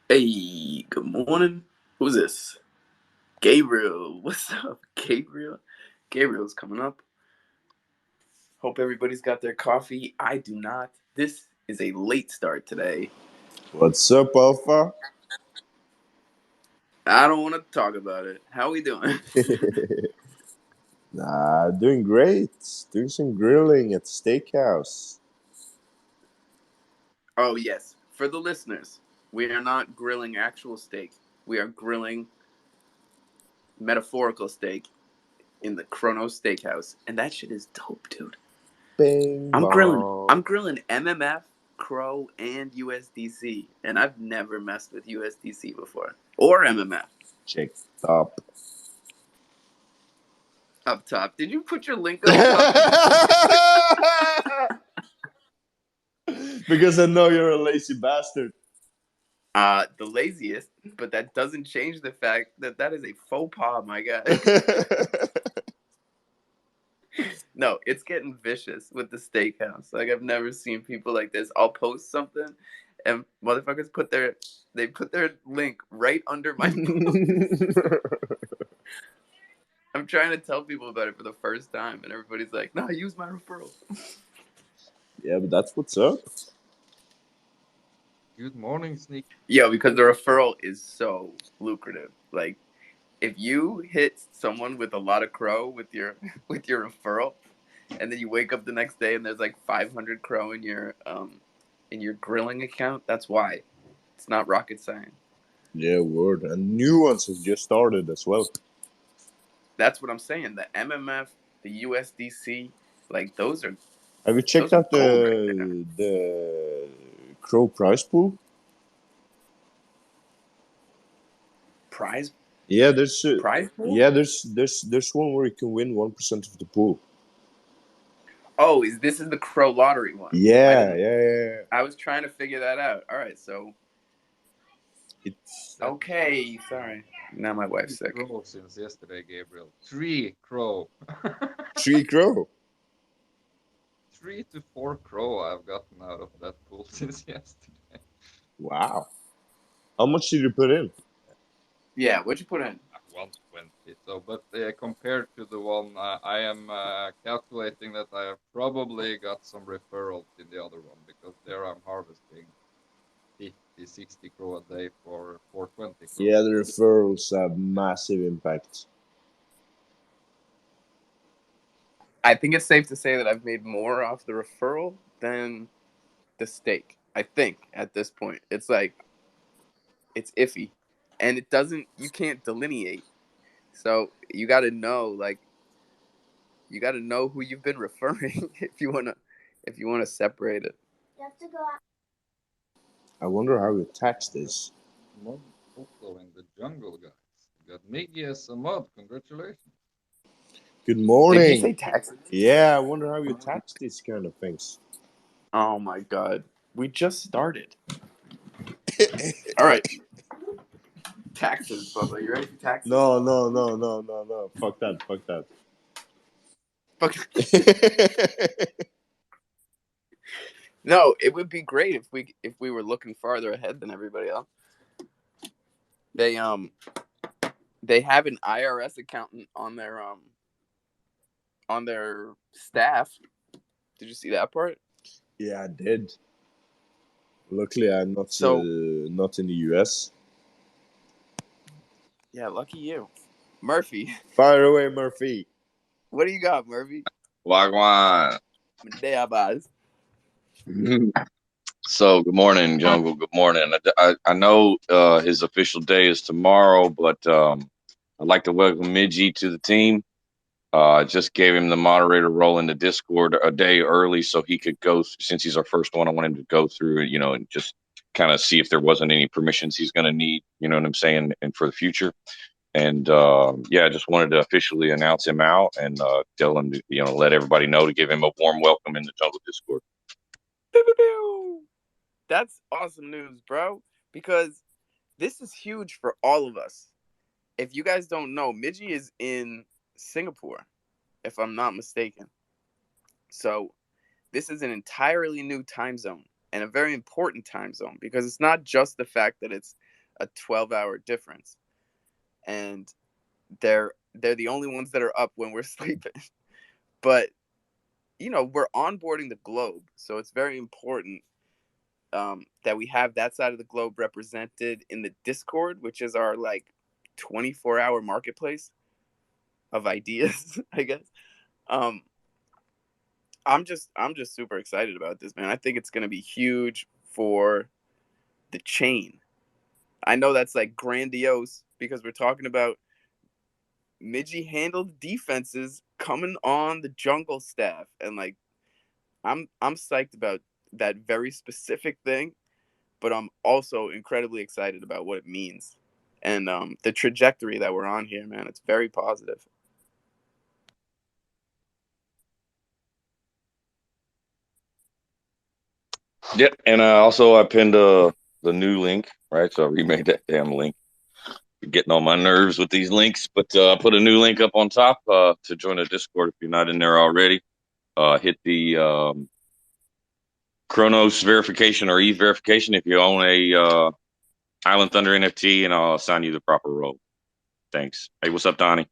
Hey, good morning. Who's this? Gabriel. What's up, Gabriel? Gabriel's coming up. Hope everybody's got their coffee. I do not. This is a late start today. What's up, Alpha? I don't want to talk about it. How we doing? Doing great. Doing some grilling at steakhouse. Oh, yes. For the listeners, we are not grilling actual steak. We are grilling metaphorical steak in the Chrono Steakhouse. And that shit is dope, dude. Bing I'm grilling. bong. I'm grilling MMF, Crow, and USDC, and I've never messed with USDC before or MMF. Check top. Up top. Did you put your link up top? Because I know you're a lazy bastard. The laziest, but that doesn't change the fact that that is a faux pas, my guy. No, it's getting vicious with the steakhouse. Like I've never seen people like this. I'll post something, and motherfuckers put their link right under my post. I'm trying to tell people about it for the first time, and everybody's like, "No, use my referral." Yeah, but that's what's up. Good morning, Sneak. Yeah, because the referral is so lucrative. Like, if you hit someone with a lot of crow with your with your referral, and then you wake up the next day and there's like 500 crow in your grilling account, that's why. It's not rocket science. Yeah, word. And new ones have just started as well. That's what I'm saying. The MMF, the USDC, like Have you checked those are out gold right there. the Crow prize pool? Prize Yeah, prize pool? yeah, there's one where you can win 1% of the pool. Oh, is the Crow lottery one? I Yeah, didn't. yeah, yeah. I was trying to figure that out. All right, so It's That okay. Sorry, now my wife's three sick. crow since yesterday, Gabriel. Three crow. 3 crow. 3 to 4 crow I've gotten out of that pool since yesterday. Wow. How much did you put in? Yeah, what'd you put in? 120. So, but compared to the one, I am calculating that I have probably got some referrals in the other one because there I'm harvesting 50, 60 crow a day for 420 crow. Yeah, the referrals have massive impact. I think it's safe to say that I've made more off the referral than the stake. I think at this point, it's like it's iffy, and it doesn't. You can't delineate. So you got to know, like, you got to know who you've been referring if you wanna separate it. You have to go out. I wonder how you tax this. Mod also in the jungle, guys. You got Miggy as a mod. Congratulations. Good Did you say morning. taxes? Yeah, I wonder how you tax these kind of things. Oh my god, we just started. All right, taxes, Bubba. You ready for taxes? No, no, no, no, no, no. Fuck that. Fuck that. Fuck. No, it would be great if we were looking farther ahead than everybody else. They they have an IRS accountant on their staff. Did you see that part? Yeah, I did. Luckily, I'm So not in the US. yeah, lucky you, Murphy. Fire away, Murphy. What do you got, Murphy? Wagwan. There, boys. So, good morning, Jungle. Good morning. I know his official day is tomorrow, but I'd like to welcome Midgie to the team. I just gave him the moderator role in the Discord a day early so he could go, since he's our first one, I want him to go through, and just kind of see if there wasn't any permissions he's going to need, you know what I'm saying, and for the future. And yeah, I just wanted to officially announce him out and tell him to, let everybody know to give him a warm welcome in the Jungle Discord. Pew, pew, pew. That's awesome news, bro. Because this is huge for all of us. If you guys don't know, Midgie is in Singapore, if I'm not mistaken. So this is an entirely new time zone and a very important time zone because it's not just the fact that it's a 12-hour difference, and they're the only ones that are up when we're sleeping. But we're onboarding the globe, so it's very important that we have that side of the globe represented in the Discord, which is our 24-hour marketplace of ideas, I guess. I'm just super excited about this, man. I think it's gonna be huge for the chain. I know that's grandiose because we're talking about Midgey handled defenses coming on the jungle staff, and I'm psyched about that very specific thing, but I'm also incredibly excited about what it means and the trajectory that we're on here, man. It's very positive. Yep, and also I pinned the new link, right? So I remade that damn link. Getting on my nerves with these links, but I put a new link up on top to join the Discord if you're not in there already. Hit the Chronos verification or ETH verification if you own a Island Thunder NFT, and I'll assign you the proper role. Thanks. Hey, what's up, Donnie?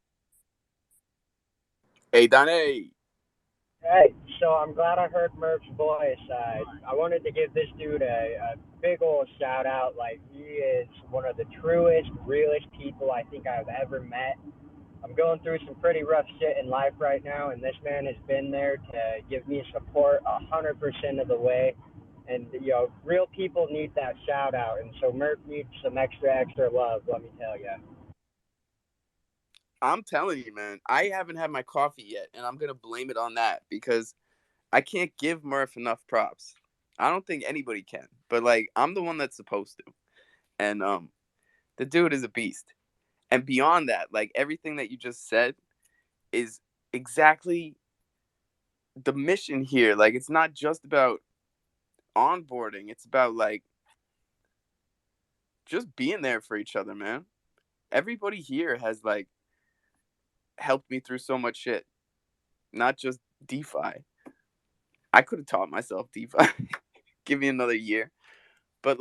Hey, Donnie. Hey, so I'm glad I heard Murph's voice. I wanted to give this dude a big old shout out. He is one of the truest, realest people I think I've ever met. I'm going through some pretty rough shit in life right now, and this man has been there to give me support 100% of the way. And, real people need that shout out, and so Murph needs some extra love, let me tell you. I'm telling you, man, I haven't had my coffee yet, and I'm going to blame it on that because I can't give Murph enough props. I don't think anybody can, but I'm the one that's supposed to. And the dude is a beast. And beyond that, everything that you just said is exactly the mission here. It's not just about onboarding, it's about just being there for each other, man. Everybody here has helped me through so much shit, not just DeFi. I could have taught myself DeFi. Give me another year. But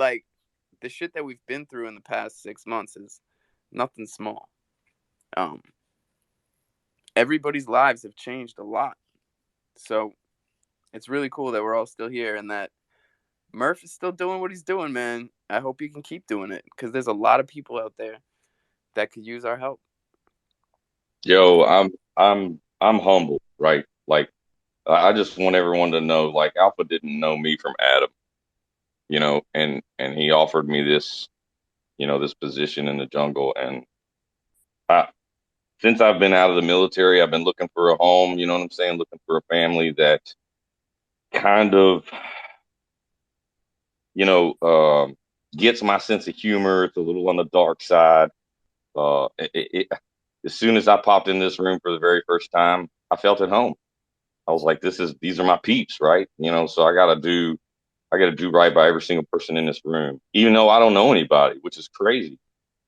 the shit that we've been through in the past 6 months is nothing small. Everybody's lives have changed a lot. So it's really cool that we're all still here and that Murph is still doing what he's doing, man. I hope you can keep doing it because there's a lot of people out there that could use our help. Yo, I'm humble, right? I just want everyone to know, Alpha didn't know me from Adam, and he offered me this, this position in the jungle, and I, since I've been out of the military, I've been looking for a home, you know what I'm saying? Looking for a family that kind of, gets my sense of humor. It's a little on the dark side. As soon as I popped in this room for the very first time, I felt at home. I was like, these are my peeps, right? So I gotta do right by every single person in this room, even though I don't know anybody, which is crazy.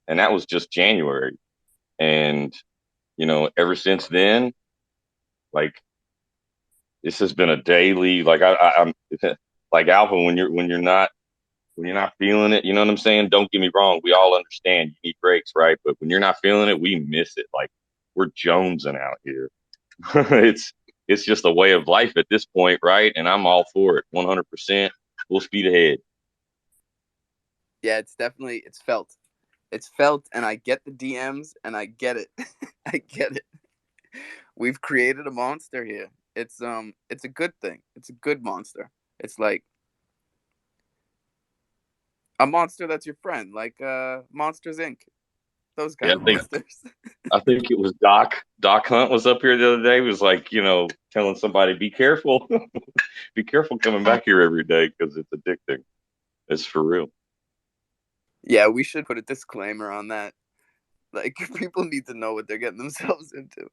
And that was just January. And, ever since then, this has been a daily, I'm like Alpha, when you're not feeling it, you know what I'm saying? Don't get me wrong. We all understand you need breaks, right? But when you're not feeling it, we miss it. We're jonesing out here. it's just a way of life at this point, right? And I'm all for it, 100%, full speed ahead. Yeah, it's felt. It's felt, and I get the DMs, and I get it. I get it. We've created a monster here. It's a good thing. It's a good monster. It's like a monster that's your friend, like Monsters Inc. Those kind of monsters. I think it was Doc Hunt was up here the other day. He was telling somebody, be careful, be careful coming back here every day because it's addicting. It's for real. Yeah, we should put a disclaimer on that. People need to know what they're getting themselves into.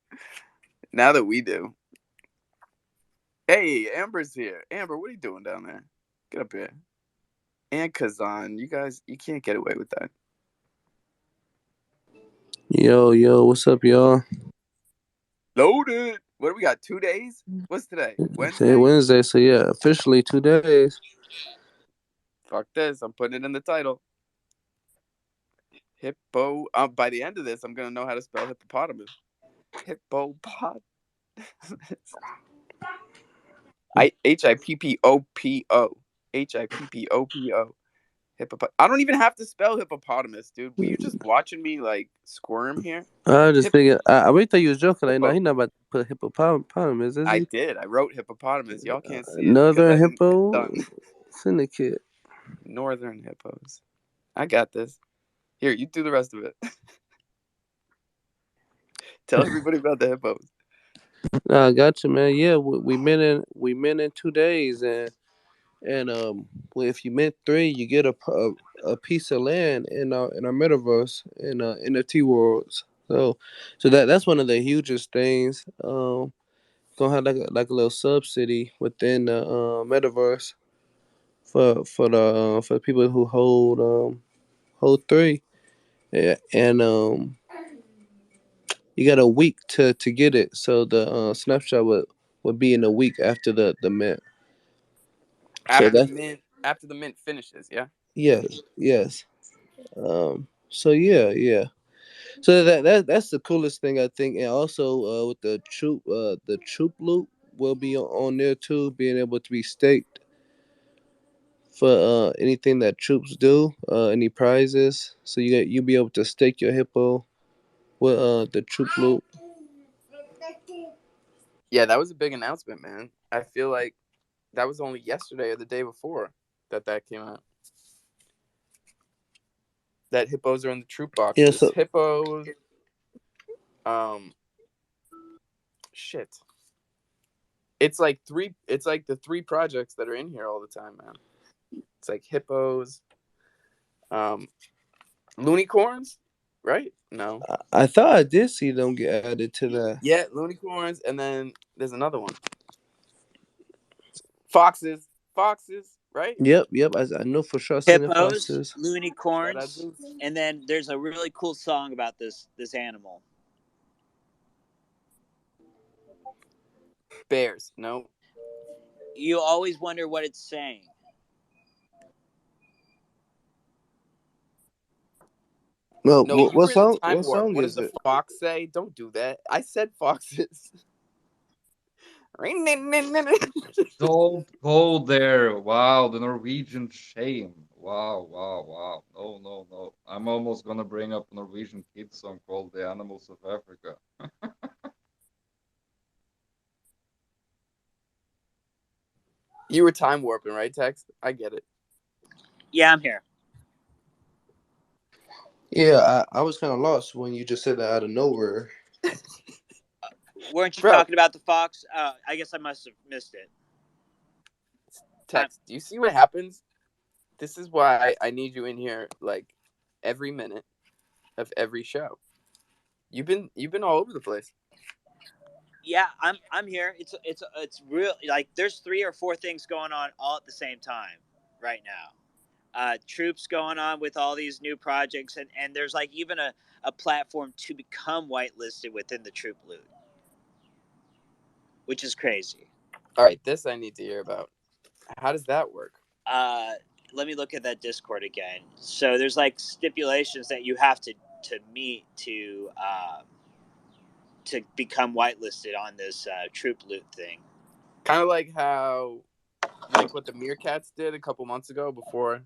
Now that we do. Hey, Amber's here. Amber, what are you doing down there? Get up here. And Kazan, you guys, you can't get away with that. Yo, what's up, y'all? Loaded. What do we got? 2 days? What's today? Wednesday? Today Wednesday, so yeah, officially 2 days. Fuck this. I'm putting it in the title. Hippo. By the end of this, I'm gonna know how to spell hippopotamus. Hippopot. Hippopo. Hippo. I don't even have to spell hippopotamus, dude. Were you just watching me like squirm here? I just thinking. I really thought you was joking. Like, Hippo. nah, he not about to put hippopotamus, is I he? did. I wrote hippopotamus. Y'all can't see it because Northern I didn't get it Hippo done. Syndicate. Northern hippos. I got this. Here, you do the rest of it. Tell everybody about the hippos. Nah, I got you, man. Yeah, we met in 2 days, and well, if you mint 3, you get a piece of land in our metaverse in NFT worlds. So that's one of the hugest things. Gonna have like a little subsidy within the metaverse for the people who hold 3. Yeah, and you got a week to get it. So the snapshot would be in a week after the mint. So that's After the mint finishes, yeah. yes. So yeah. So that's the coolest thing I think, and also with the troop loop will be on there too, being able to be staked for anything that troops do, any prizes. So you'll be able to stake your hippo with the troop loop. Yeah, that was a big announcement, man. I feel like that was only yesterday or the day before that came out. That hippos are in the troop Yeah. boxes. So Hippos. Shit. It's like the 3 projects that are in here all the time, man. It's like hippos, loonicorns, right? No. I thought I did see them get added to that. Yeah, loonicorns, and then there's another one. Foxes, right? Yep. I know for sure. I seen the Hippos, foxes. loonicorns, and then there's a really cool song about this animal. Bears, no. You always wonder what it's saying. No, No, what you were in song? the time What warp. song What is does the it? fox say? Don't do that. I said foxes. Don't go there. Wow, the Norwegian shame. Wow. No. I'm almost gonna bring up a Norwegian kid song called The Animals of Africa. You were time warping, right, Tex? I get it. Yeah, I'm here. Yeah, I was kind of lost when you just said that out of nowhere. Weren't you Bro. talking about the fox? I guess I must have missed it. Tex, do you see what happens? This is why I need you in here like every minute of every show. You've been all over the place. Yeah, I'm here. It's real. Like there's 3 or 4 things going on all at the same time right now. Troops going on with all these new projects, and there's like even a platform to become whitelisted within the troop loot, which is crazy. All right, this I need to hear about. How does that work? Let me look at that Discord again. So there's like stipulations that you have to meet to become whitelisted on this troop loot thing. Kind of like what the Meerkats did a couple months ago before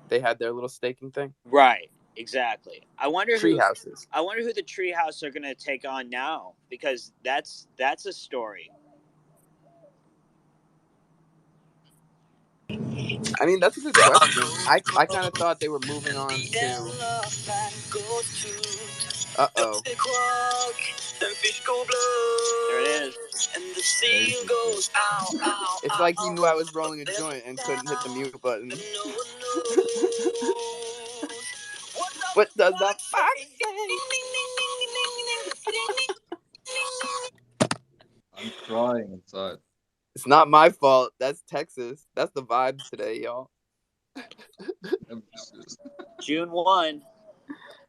they had their little staking thing. Right, exactly. I wonder who the treehouse are going to take on now, because that's a story. I mean, that's a good question. I kind of thought they were moving on to. Uh-oh. There it is. It's like he knew I was rolling a joint and couldn't hit the mute button. What does the fox say? I'm crying inside. It's not my fault. That's Texas. That's the vibes today, y'all. June 1.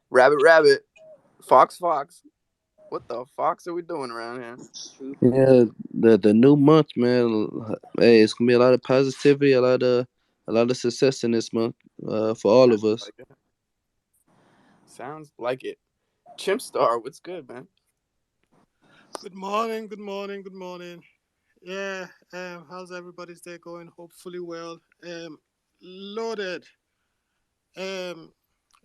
Rabbit. Fox. What the fox are we doing around here? Yeah, the new month, man. Hey, it's gonna be a lot of positivity, a lot of success in this month for all of us. Sounds like it. Chimp Star, what's good, man? Good morning, good morning, good morning. Yeah, how's everybody's day going? Hopefully well. Loaded. Um,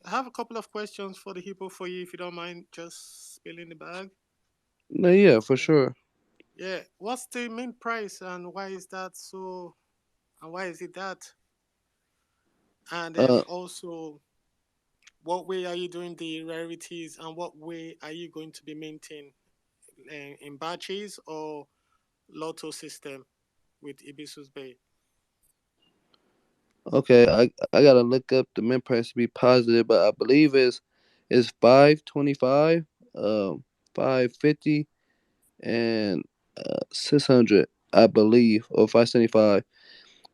I have a couple of questions for the Hippo for you, if you don't mind just spilling the bag. No, yeah, for Uh, sure. yeah, what's the main price and why is that so? And why is it that? And Uh, also, what way are you doing the rarities and what way are you going to be maintained in batches or lotto system with Ibisus Bay? okay, I gotta look up the mint price to be positive, but I believe it's 525, 550, and 600. I believe, or 575.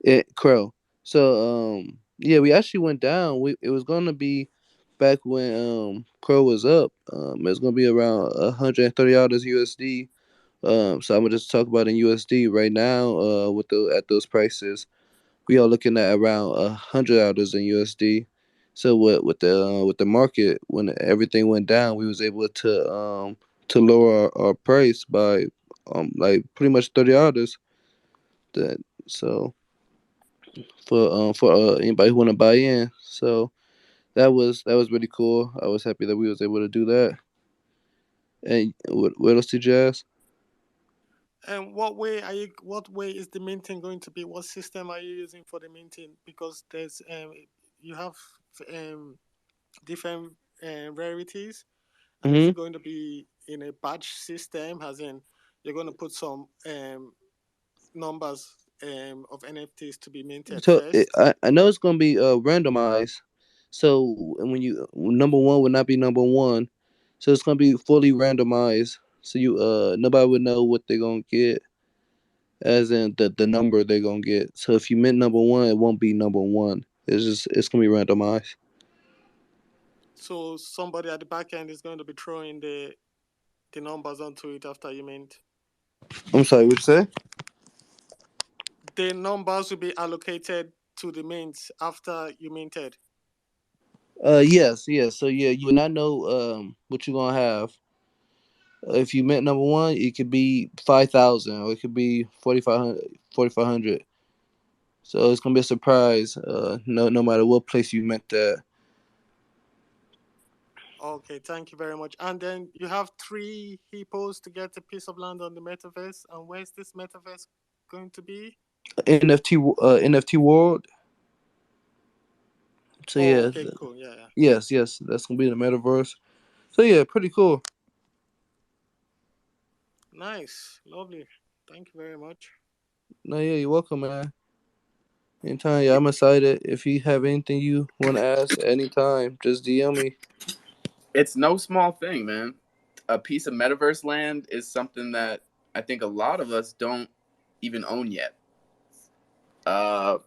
It Crow. So yeah, we actually went down. It was gonna be back when Crow was up. It was gonna be around $130 USD. So I'm gonna just talk about in USD right now. With the at those prices, we are looking at around $100 in USD. So with the market, when everything went down, we was able to lower our price by like pretty much $30. That so for anybody who want to buy in. So that was really cool. I was happy that we was able to do that. And what else did you ask? And what way are you? What way is the maintain going to be? What system are you using for the maintain? Because there's you have um different rarities, and is Hmm. it going to be in a batch system? As in, you're going to put some numbers of NFTs to be minted So first. I know it's gonna be randomized. So when you number one would not be number one, so it's gonna be fully randomized. So you nobody would know what they're gonna get, as in the number they're gonna get. So if you mint number one, it won't be number one. It's gonna be randomized. So somebody at the back end is going to be throwing the numbers onto it after you mint. I'm sorry, what you say? The numbers will be allocated to the mints after you minted. Yes, yes. So yeah, you would not know what you're gonna have. If you mint number one, it could be 5,000 or it could be 4,500. 4,500. So it's gonna be a surprise. No matter what place you mint that. Okay, thank you very much. And then you have three hippos to get a piece of land on the metaverse. And where's this metaverse going to be? NFT world. So Oh, yeah, okay, cool. Yeah, yeah. yes, that's gonna be in the metaverse. So yeah, pretty cool. Nice, lovely. Thank you very much. No, yeah, you're welcome, man. Anytime, yeah, I'm excited. If you have anything you want to ask, anytime, just DM me. It's no small thing, man. A piece of metaverse land is something that I think a lot of us don't even own yet. Uh,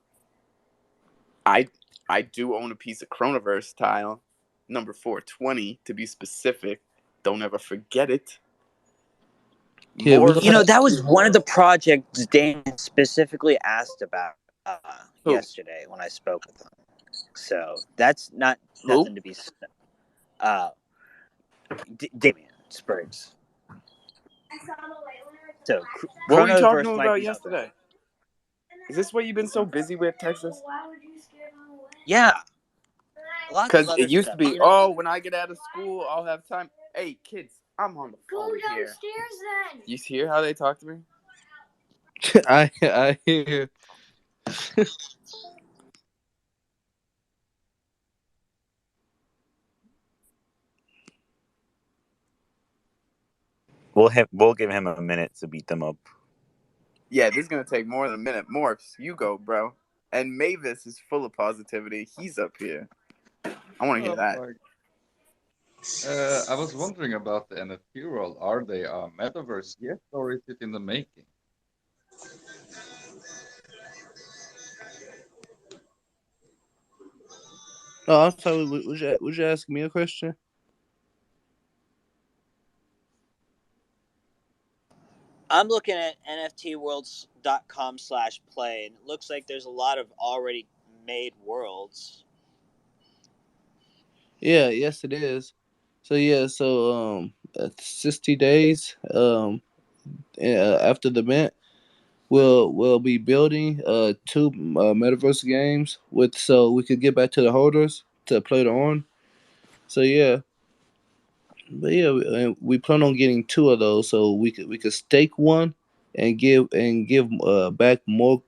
I I do own a piece of Chronoverse tile, number 420 to be specific. Don't ever forget it. Yeah, we More. You know, got. that was one of the projects Dan specifically asked about Who? yesterday when I spoke with him. So that's not Who? nothing to be. Uh, Damien Spriggs. So What were you talking to Chronoverse him might about be up there. yesterday? Is this what you've been so busy with, Texas? Yeah, lots of Because other it used to stuff. be, You know, oh, when I get out of school, I'll have time. Hey, kids, I'm on the phone here. Then. You hear how they talk to me? I hear. We'll give him a minute to beat them up. Yeah, this is going to take more than a minute. Morphs, you go, bro. And Mavis is full of positivity. He's up here. I want to hear Oh that. my. I was wondering about the NFT world. Are they a metaverse yet, or is it in the making? Oh, I'm sorry. Would you ask me a question? I'm looking at nftworlds.com/play, and it looks like there's a lot of already made worlds. Yeah, yes, it is. So yeah, so 60 days after the event, we'll be building two metaverse games with so we could get back to the holders to play the on. So yeah, but yeah, we plan on getting two of those so we could stake one and give back more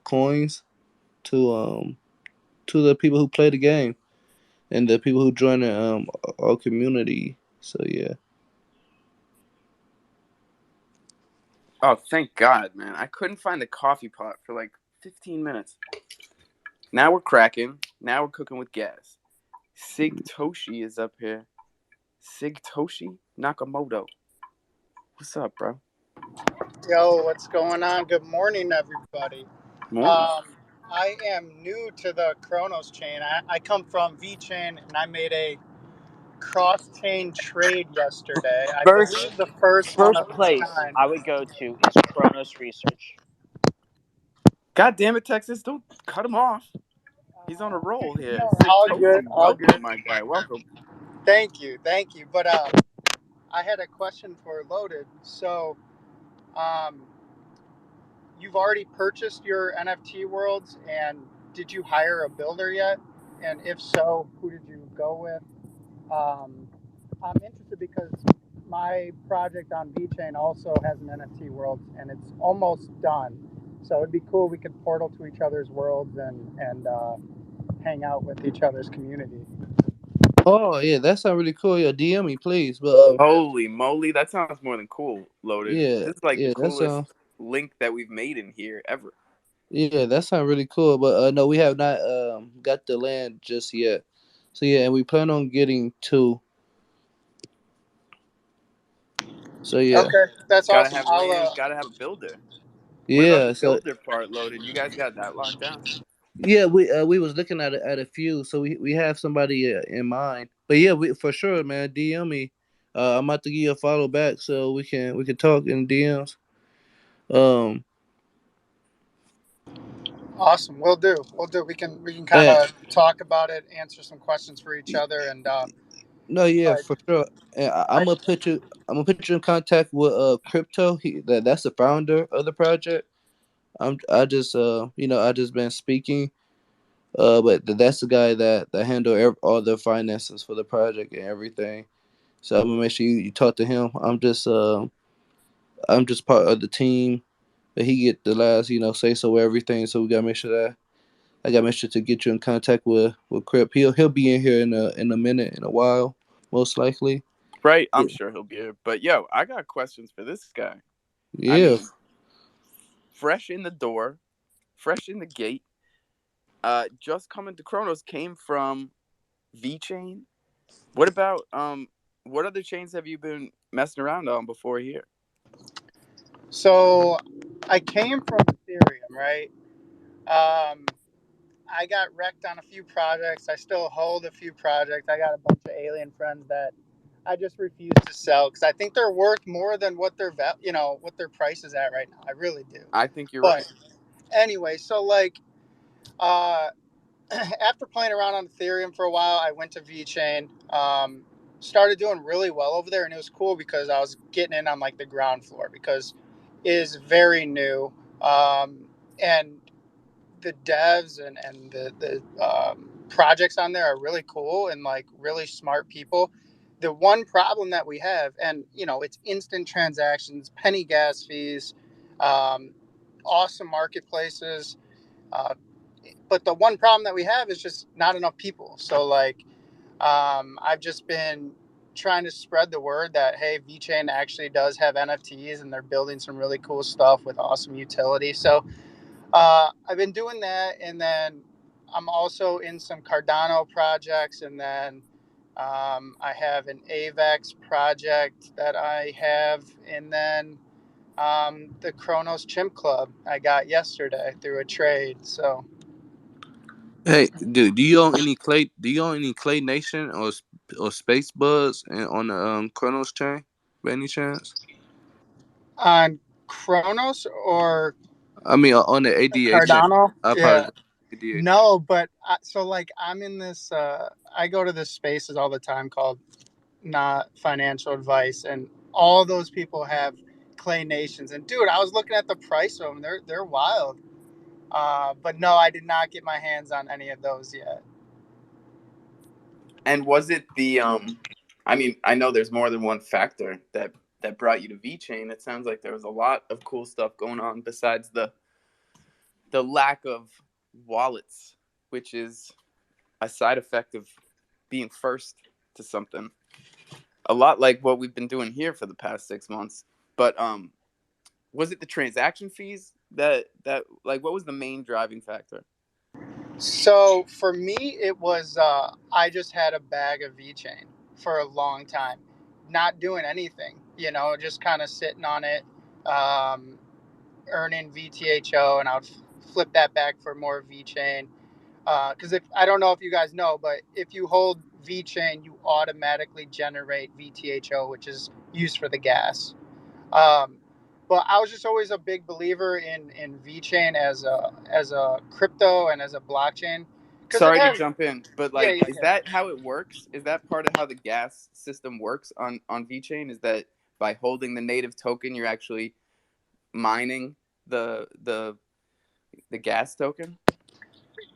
coins to to the people who play the game and the people who join our community. So yeah. Oh, thank God, man! I couldn't find the coffee pot for like 15 minutes. Now we're cracking. Now we're cooking with gas. Sig Toshi is up here. Sig Toshi Nakamoto. What's up, bro? Yo, what's going on? Good morning, everybody. Morning. I am new to the Kronos chain. I come from VeChain and I made a cross chain trade yesterday. I First believe the first one first of its place kind. I would go to is Kronos Research. God damn it, Texas! Don't cut him off. He's on a roll here. No, Sig all good, Toshi, all welcome, good. my guy. Welcome. Thank you, thank you. But I had a question for Loaded. So, um, you've already purchased your NFT worlds, and did you hire a builder yet? And if so, who did you go with? Um, I'm interested because my project on VeChain also has an NFT world, and it's almost done. So it'd be cool. We could portal to each other's worlds and hang out with each other's community. Oh yeah, that sounds really cool. Yeah, DM me please. But Holy moly, that sounds more than cool, Loaded. yeah, This is like the yeah, that coolest sounds link that we've made in here ever. yeah, that sounds really cool. But no, we have not got the land just yet. So yeah, and we plan on getting two. So yeah, Okay, that's Gotta awesome. have land, gotta have a builder. What about the yeah. So builder part, Loaded? You guys got that locked down? yeah, we was looking at a few. So we have somebody in mind. But yeah, we for sure, man. DM me. I'm about to give you a follow back so we can talk in DMs. Um, Awesome. We'll do. We'll do. We can kind and of talk about it, answer some questions for each other, and no, yeah, like for sure. And I I'm gonna put you in contact with Crypto. That's the founder of the project. I just I just been speaking. But that's the guy that handle all the finances for the project and everything. So I'm gonna make sure you talk to him. I'm just part of the team, but he get the last say so everything. So we gotta make sure that I gotta make sure to get you in contact with Crip. He'll be in here in a minute, in a while, most likely. Right, I'm Yeah. sure he'll be here. But yo, I got questions for this guy. I Yeah. mean, fresh in the door, fresh in the gate. Just coming to Kronos came from VeChain. What about what other chains have you been messing around on before here? so I came from Ethereum, right? Um, I got wrecked on a few projects. I still hold a few projects. I got a bunch of alien friends that I just refuse to sell because I think they're worth more than what what their price is at right now. I really do. I think you're But right. anyway, so like uh, after playing around on Ethereum for a while, I went to VeChain. Started doing really well over there, and it was cool because I was getting in on like the ground floor because it is very new. And the devs and the projects on there are really cool and like really smart people. The one problem that we have, and it's instant transactions, penny gas fees, um, awesome marketplaces. Uh, but the one problem that we have is just not enough people. So like, I've just been trying to spread the word that hey, VeChain actually does have NFTs and they're building some really cool stuff with awesome utility. So I've been doing that, and then I'm also in some Cardano projects, and then I have an AVEX project that I have, and then the Kronos Chimp Club I got yesterday through a trade. So Hey, dude, do you own any Clay Nation or Space Buds on the Chronos chain by any chance? on Kronos or I mean, on the ADA chain. Cardano, I yeah, apologize. the DHA? No, but so like I'm in this. I go to this spaces all the time called Not Financial Advice, and all those people have clay nations. And dude, I was looking at the price of them. They're wild. But no, I did not get my hands on any of those yet. And was it the I mean, I know there's more than one factor that brought you to VeChain. It sounds like there was a lot of cool stuff going on besides the lack of wallets, which is a side effect of being first to something. A lot like what we've been doing here for the past 6 months. But was it the transaction fees that like what was the main driving factor? So for me, it was I just had a bag of VeChain for a long time, not doing anything. You know, just kind of sitting on it, um, earning VTHO, and I would flip that back for more VeChain. Because if I don't know if you guys know, but if you hold VeChain, you automatically generate VTHO, which is used for the gas. Um, but I was just always a big believer in VeChain as a crypto and as a blockchain because it Sorry to has jump in, but yeah, like, yeah, is yeah. that how it works? Is that part of how the gas system works on VeChain? Is that by holding the native token, you're actually mining the gas token?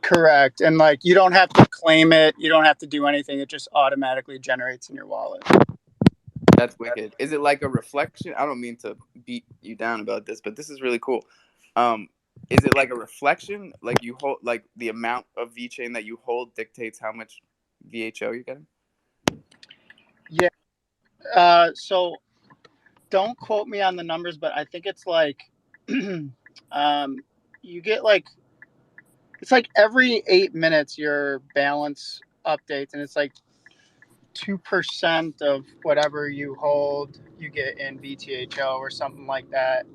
Correct. And like you don't have to claim it, you don't have to do anything. It just automatically generates in your wallet. That's wicked. Is it like a reflection? I don't mean to beat you down about this, but this is really cool. Um, is it like a reflection? Like you hold, like the amount of VeChain that you hold dictates how much VHO you're getting? Yeah. So don't quote me on the numbers, but I think it's like you get like it's like every 8 minutes your balance updates, and it's like 2% of whatever you hold you get in VTHO or something like that.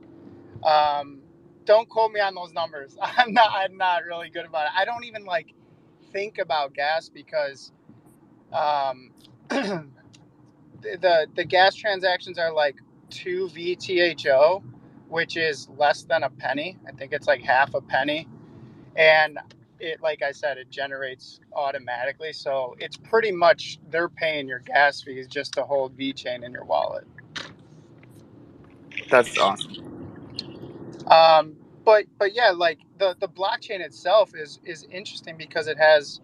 Um, don't quote me on those numbers. I'm not really good about it. I don't even like think about gas because um, the gas transactions are like 2 VTHO, which is less than a penny. I think it's like half a penny, and it, like I said, it generates automatically. So it's pretty much they're paying your gas fees just to hold VeChain in your wallet. That's awesome. Um, but yeah, like the blockchain itself is interesting because it has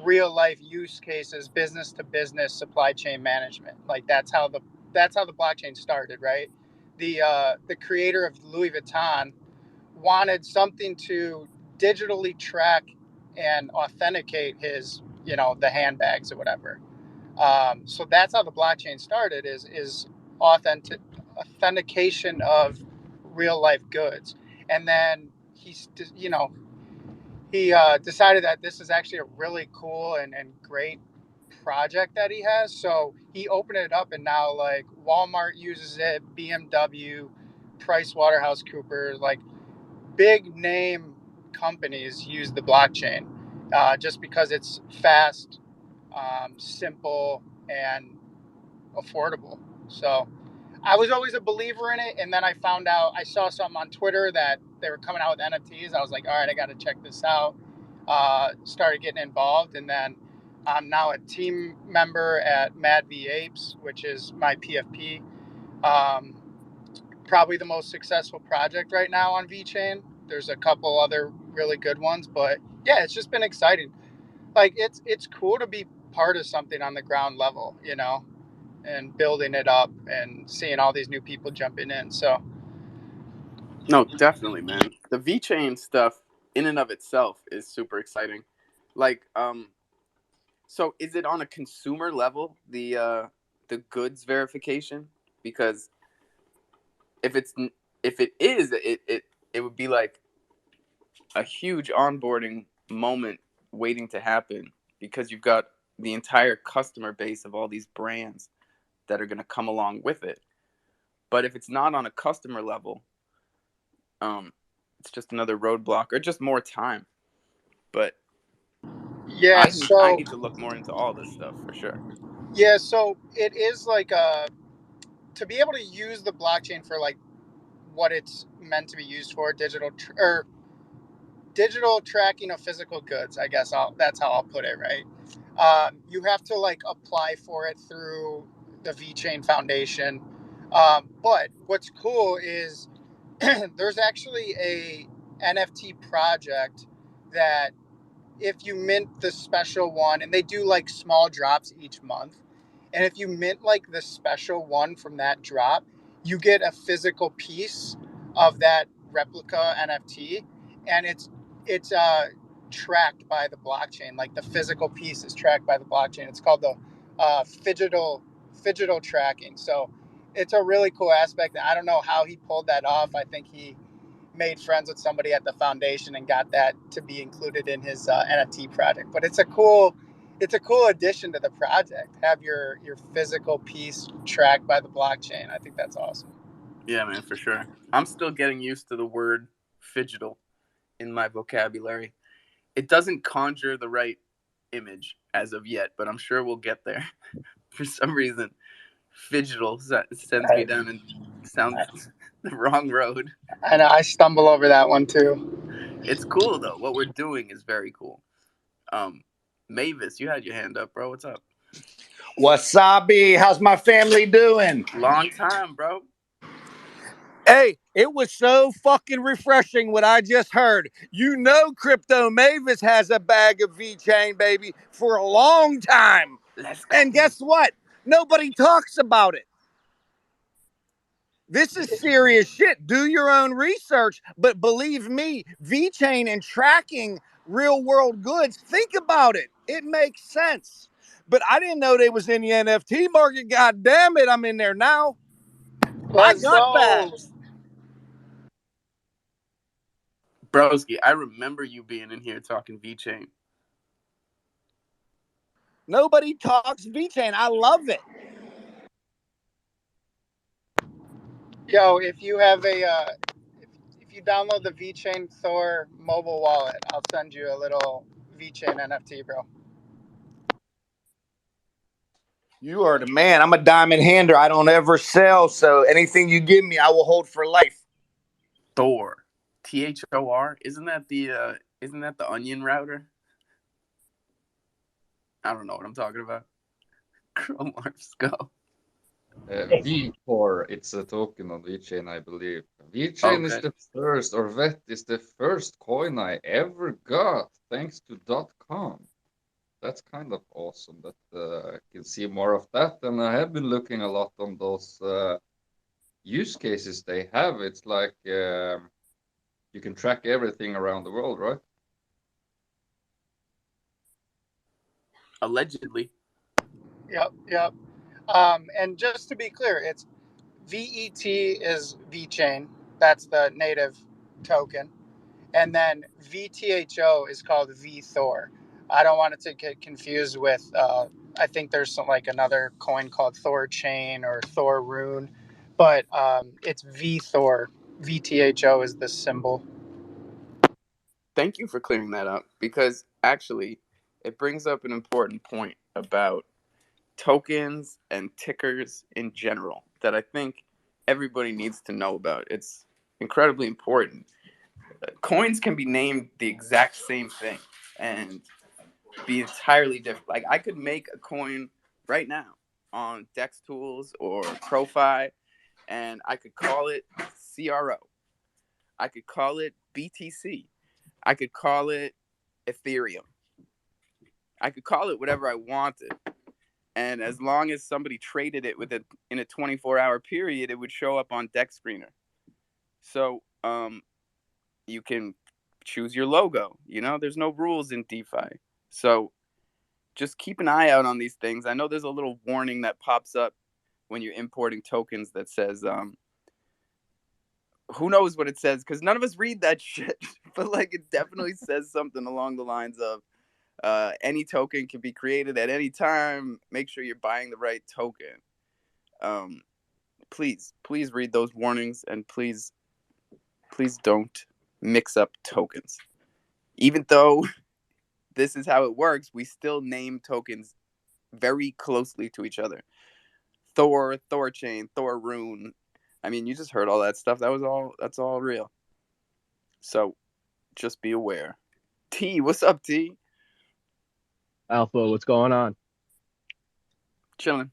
real life use cases, business to business supply chain management. Like that's how the blockchain started, right? The creator of Louis Vuitton wanted something to digitally track and authenticate his, you know, the handbags or whatever. So that's how the blockchain started is authentication of real life goods. And then he's, you know, he decided that this is actually a really cool and great project that he has. So he opened it up, and now like Walmart uses it, BMW, Price Waterhouse Coopers, like big name companies use the blockchain just because it's fast, simple, and affordable. So I was always a believer in it, and then I found out I saw something on Twitter that they were coming out with NFTs. I was like, all right, I got to check this out. Started getting involved, and then I'm now a team member at Mad V Apes, which is my PFP. Um, Probably the most successful project right now on VeChain. There's a couple other really good ones, but yeah, it's just been exciting. Like it's cool to be part of something on the ground level, you know, and building it up and seeing all these new people jumping in. So No, definitely, man. The VeChain stuff in and of itself is super exciting. Like, so is it on a consumer level, the goods verification? Because if it's if it is, it would be like a huge onboarding moment waiting to happen because you've got the entire customer base of all these brands that are going to come along with it. But if it's not on a customer level, um, it's just another roadblock or just more time. But yeah, I so need to look more into all this stuff for sure. yeah, so it is like to be able to use the blockchain for like what it's meant to be used for, digital or digital tracking of physical goods. I guess that's how I'll put it, right? You have to like apply for it through the VeChain Foundation. But what's cool is there's actually a NFT project that if you mint the special one, and they do like small drops each month, and if you mint like the special one from that drop, you get a physical piece of that replica NFT, and it's tracked by the blockchain. Like the physical piece is tracked by the blockchain. It's called the phygital tracking. So it's a really cool aspect. I don't know how he pulled that off. I think he made friends with somebody at the foundation and got that to be included in his NFT project. But it's a cool addition to the project. Have your physical piece tracked by the blockchain. I think that's awesome. Yeah, man, for sure. I'm still getting used to the word phygital in my vocabulary. It doesn't conjure the right image as of yet, but I'm sure we'll get there. For some reason, phygital sends me down and sounds the wrong road. I know I stumble over that one too. It's cool though. What we're doing is very cool. Mavis, you had your hand up, bro. What's up? Wasabi, how's my family doing? Long time, bro. Hey, it was so fucking refreshing what I just heard. You know Crypto Mavis has a bag of VeChain, baby, for a long time. Let's go. And guess what? Nobody talks about it. This is serious shit. Do your own research, but believe me, VeChain and tracking real world goods, think about it. It makes sense. But I didn't know they was in the NFT market. God damn it, I'm in there now. Let's I got go. bags. Broski, I remember you being in here talking VeChain. Nobody talks VeChain. I love it. Yo, if you have if you download the VeChain Thor mobile wallet, I'll send you a little VeChain NFT, bro. You are the man. I'm a diamond hander. I don't ever sell, so anything you give me, I will hold for life. Thor, THOR. Isn't that the onion router? I don't know what I'm talking about. Cromorphs, go. V4, it's a token on VeChain, I believe. VeChain is Okay. the first, or VET is the first coin I ever got, thanks to .com. That's kind of awesome that I can see more of that, and I have been looking a lot on those use cases they have. It's like you can track everything around the world, right? Allegedly. Yep. And just to be clear, it's VET is VeChain. That's the native token. And then VTHO is called VThor. I don't want it to get confused with, I think there's some, like another coin called Thor Chain or Thor Rune, but it's VThor. VTHO is the symbol. Thank you for clearing that up, because actually it brings up an important point about tokens and tickers in general that I think everybody needs to know about. It's incredibly important. Coins can be named the exact same thing and be entirely different. Like I could make a coin right now on Dex Tools or Profi, and I could call it CRO. I could call it BTC. I could call it Ethereum. I could call it whatever I wanted. And as long as somebody traded it with it in a 24-hour period, it would show up on Dex Screener. So you can choose your logo. You know, there's no rules in DeFi. So just keep an eye out on these things. I know there's a little warning that pops up when you're importing tokens that says, who knows what it says, because none of us read that shit. But like it definitely says something along the lines of any token can be created at any time. Make sure you're buying the right token. Please read those warnings, and please don't mix up tokens. Even though this is how it works, we still name tokens very closely to each other. Thor Chain, Thor Rune. I mean, you just heard all that stuff. That's all real. So Just be aware. T, what's up, T? Alpha, what's going on? Chilling.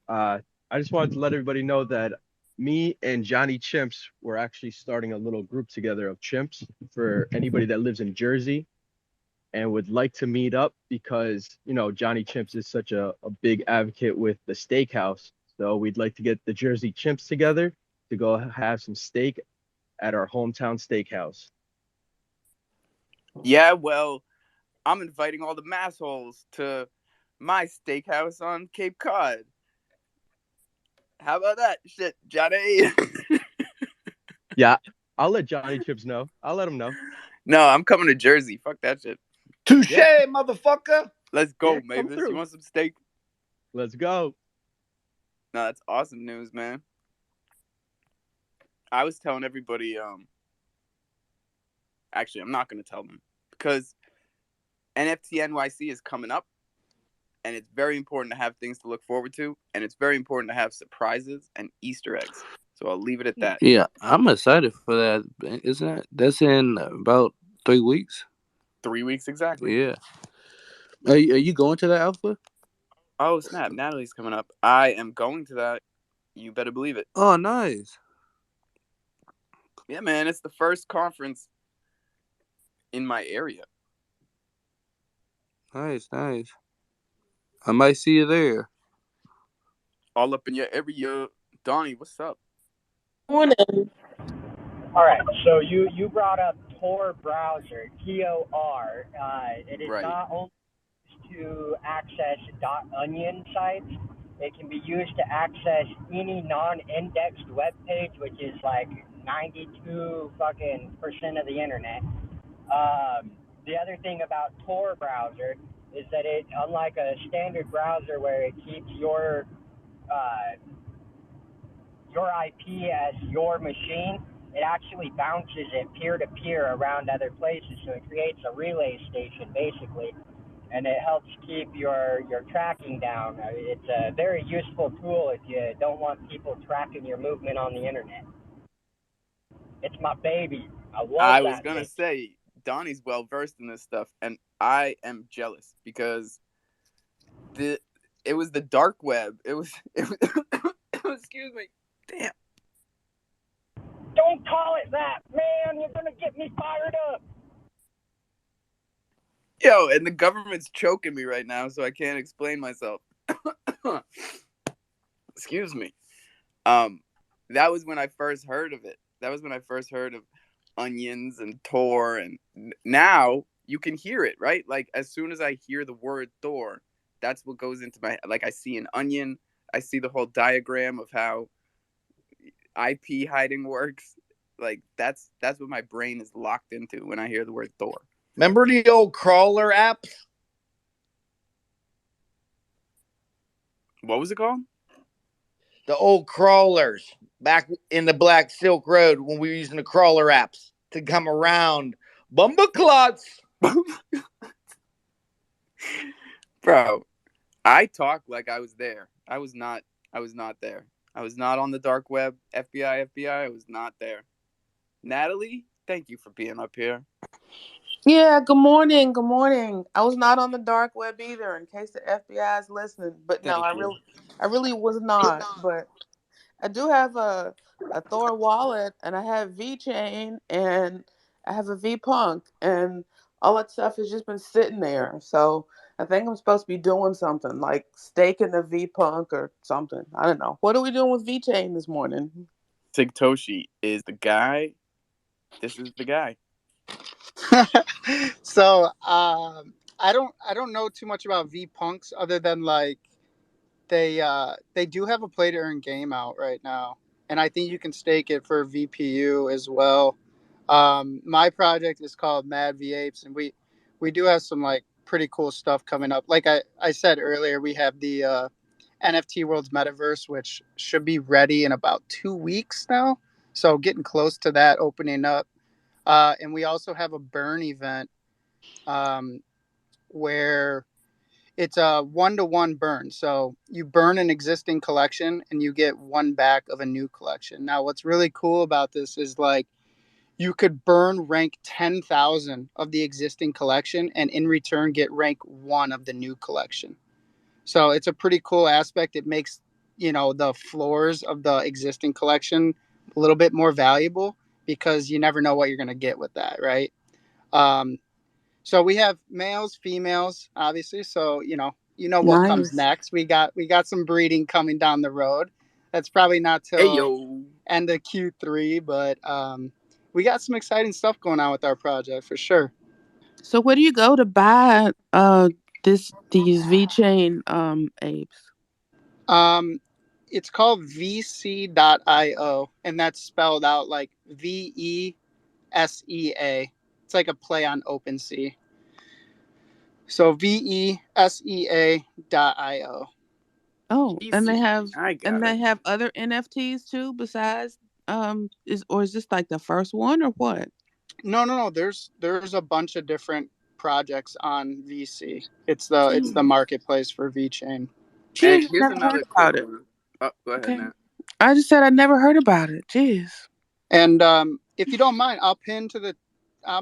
I just wanted to let everybody know that me and Johnny Chimps were actually starting a little group together of chimps for anybody that lives in Jersey and would like to meet up because, Johnny Chimps is such a big advocate with the steakhouse. So we'd like to get the Jersey Chimps together to go have some steak at our hometown steakhouse. Yeah, well, I'm inviting all the massholes to my steakhouse on Cape Cod. How about that shit, Johnny? Yeah, I'll let Johnny Chimps know. I'll let him know. No, I'm coming to Jersey. Fuck that shit. Touche, Yeah. motherfucker. Let's go, Yeah, come Mavis. through. You want some steak? Let's go. No, that's awesome news, man. I was telling everybody, actually, I'm not going to tell them because NFT NYC is coming up, and it's very important to have things to look forward to, and it's very important to have surprises and Easter eggs. So I'll leave it at that. Yeah, I'm excited for that. Isn't that's in about 3 weeks? 3 weeks exactly. Yeah. Are you going to the Alpha? Oh, snap. Natalie's coming up. I am going to that. You better believe it. Oh, nice. Yeah, man. It's the first conference in my area. Nice. I might see you there. All up in your area. Donnie, what's up? Morning. All right, so you brought up Tor browser, TOR. It is Right. not only used to access .onion sites. It can be used to access any non-indexed web page, which is like 92% of the internet. The other thing about Tor browser is that it, unlike a standard browser where it keeps your IP as your machine, it actually bounces it peer-to-peer around other places, so it creates a relay station, basically, and it helps keep your tracking down. It's a very useful tool if you don't want people tracking your movement on the internet. It's my baby. I love I that was going to thing. say, Donnie's well-versed in this stuff, and I am jealous because it was the dark web. It was excuse me. Damn. Don't call it that, man. You're going to get me fired up. Yo, and the government's choking me right now, so I can't explain myself. Excuse me. That was when I first heard of it. That was when I first heard of onions and Tor, and now you can hear it, right? Like, as soon as I hear the word Thor, that's what goes into my head. Like, I see an onion. I see the whole diagram of how IP hiding works. Like, that's what my brain is locked into when I hear the word Thor. Remember the old crawler apps? What was it called? The old crawlers back in the Black Silk Road when we were using the crawler apps to come around. Bumbaclots. Bro, I talk like I was there. I was not there. I was not on the dark web. FBI, I was not there. Natalie, thank you for being up here. Yeah, good morning. I was not on the dark web either, in case the FBI is listening. But no, Thank you. I really was not. But I do have a Thor wallet, and I have VeChain, and I have a VPunk, and all that stuff has just been sitting there. So I think I'm supposed to be doing something, like staking the VPunk or something. I don't know. What are we doing with VeChain this morning? Sigtoshi is the guy. This is the guy. So I don't know too much about VPunks other than like they do have a play to earn game out right now, and I think you can stake it for VPU as well. My project is called Mad V Apes, and we do have some like pretty cool stuff coming up. Like I said earlier, we have the NFT World's Metaverse, which should be ready in about 2 weeks now. So getting close to that opening up. And we also have a burn event where it's a 1-to-1 burn. So you burn an existing collection and you get one back of a new collection. Now, what's really cool about this is like you could burn rank 10,000 of the existing collection and in return get rank 1 of the new collection. So it's a pretty cool aspect. It makes, the floors of the existing collection a little bit more valuable because you never know what you're going to get with that, right? Um, so we have males, females, obviously. So, what comes Nice. next. We got some breeding coming down the road. That's probably not Hey till yo. end of Q3, but we got some exciting stuff going on with our project for sure. So where do you go to buy these VeChain apes? Um, it's called VC.io, and that's spelled out like VESEA. It's like a play on OpenSea. So VESEA.io. Oh, and they Easy. have I got it. other NFTs too besides is this like the first one or what? No. There's a bunch of different projects on VC. It's the Jeez. marketplace for VeChain. And Jeez, I here's never heard another quick about it. one. Oh, go ahead, Okay. Nat. I just said I never heard about it. Jeez. And if you don't mind, I'm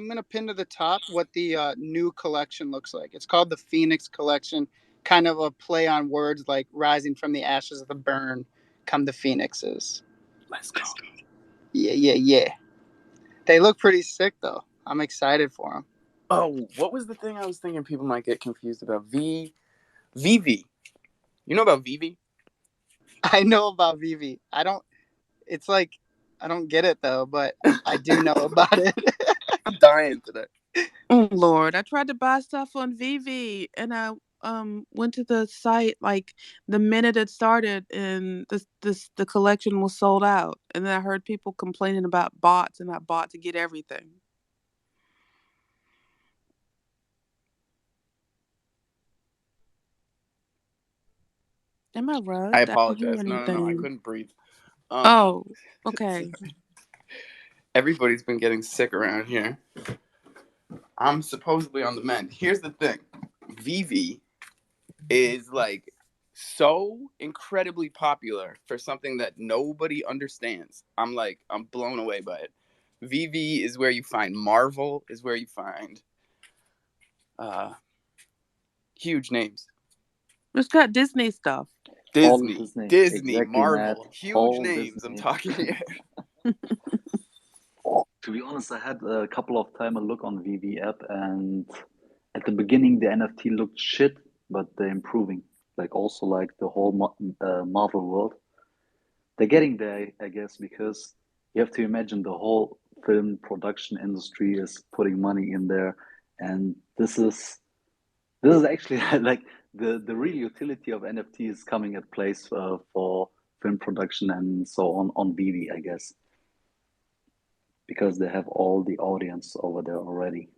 gonna pin to the top what the new collection looks like. It's called the Phoenix Collection, kind of a play on words like rising from the ashes of the burn, come the phoenixes. Let's go. Yeah. They look pretty sick though. I'm excited for them. Oh, what was the thing I was thinking people might get confused about? VV. You know about VV? I know about Vivi. I don't. It's like I don't get it though, but I do know about it. I'm dying today. Oh Lord, I tried to buy stuff on Vivi and I went to the site like the minute it started and the collection was sold out. And then I heard people complaining about bots and I bought to get everything. Am I I rugged? I don't hear apologize. No. I anything. couldn't breathe. Um, Oh, okay. everybody's been getting sick around here. I'm supposedly on the mend. Here's the thing. VV is like so incredibly popular for something that nobody understands. I'm blown away by it. VV is where you find Marvel, is where you find uh, huge names. It's got Disney stuff. All Disney, Disney. Exactly, Matt. Marvel, huge All names. I'm Disney. talking here. To be honest, I had a couple of time a look on VV app, and at the beginning the NFT looked shit, but they're improving. Like also like the whole Marvel world, they're getting there, I guess, because you have to imagine the whole film production industry is putting money in there, and this is actually like the real utility of NFT is coming at place for film production and so on VV, I guess, because they have all the audience over there already.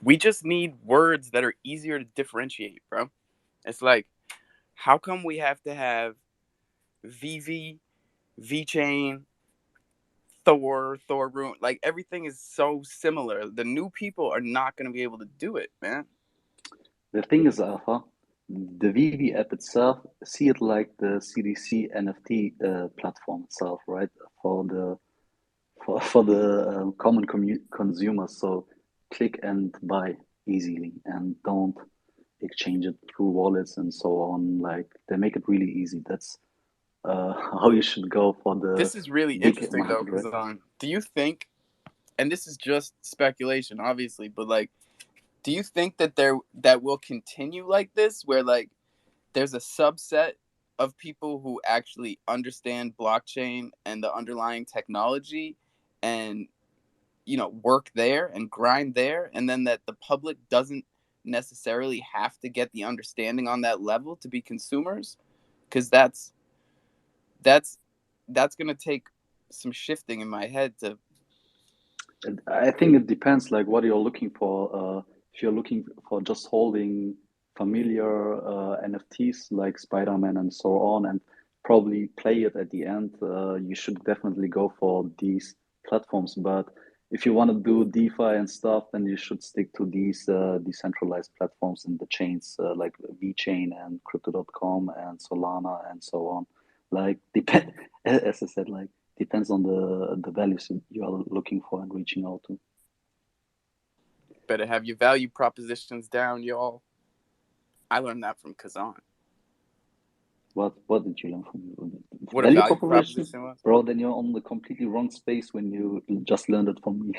We just need words that are easier to differentiate, bro. It's like, how come we have to have VV, VeChain, Thor Rune? Like everything is so similar. The new people are not going to be able to do it, man. The thing is, Alpha, the VV app itself, see it like the CDC NFT platform itself, right? For the for the common consumer. So click and buy easily, and don't exchange it through wallets and so on. Like they make it really easy. That's how you should go for the This is really big interesting though, market, because right? do you think? And this is just speculation, obviously, but like, do you think that that will continue like this, where like there's a subset of people who actually understand blockchain and the underlying technology, and work there and grind there, and then that the public doesn't necessarily have to get the understanding on that level to be consumers, because that's going to take some shifting in my head to. I think it depends, like what you're looking for. If you're looking for just holding familiar NFTs like Spider-Man and so on, and probably play it at the end, you should definitely go for these platforms. But if you want to do DeFi and stuff, then you should stick to these decentralized platforms and the chains like VeChain and Crypto.com and Solana and so on. Like depend, as I said, like depends on the values you are looking for and reaching out to. Better have your value propositions down, y'all. I learned that from Kazan. What did you learn from What a value value propositions? proposition was? Bro, then you're on the completely wrong space when you just learned it from me.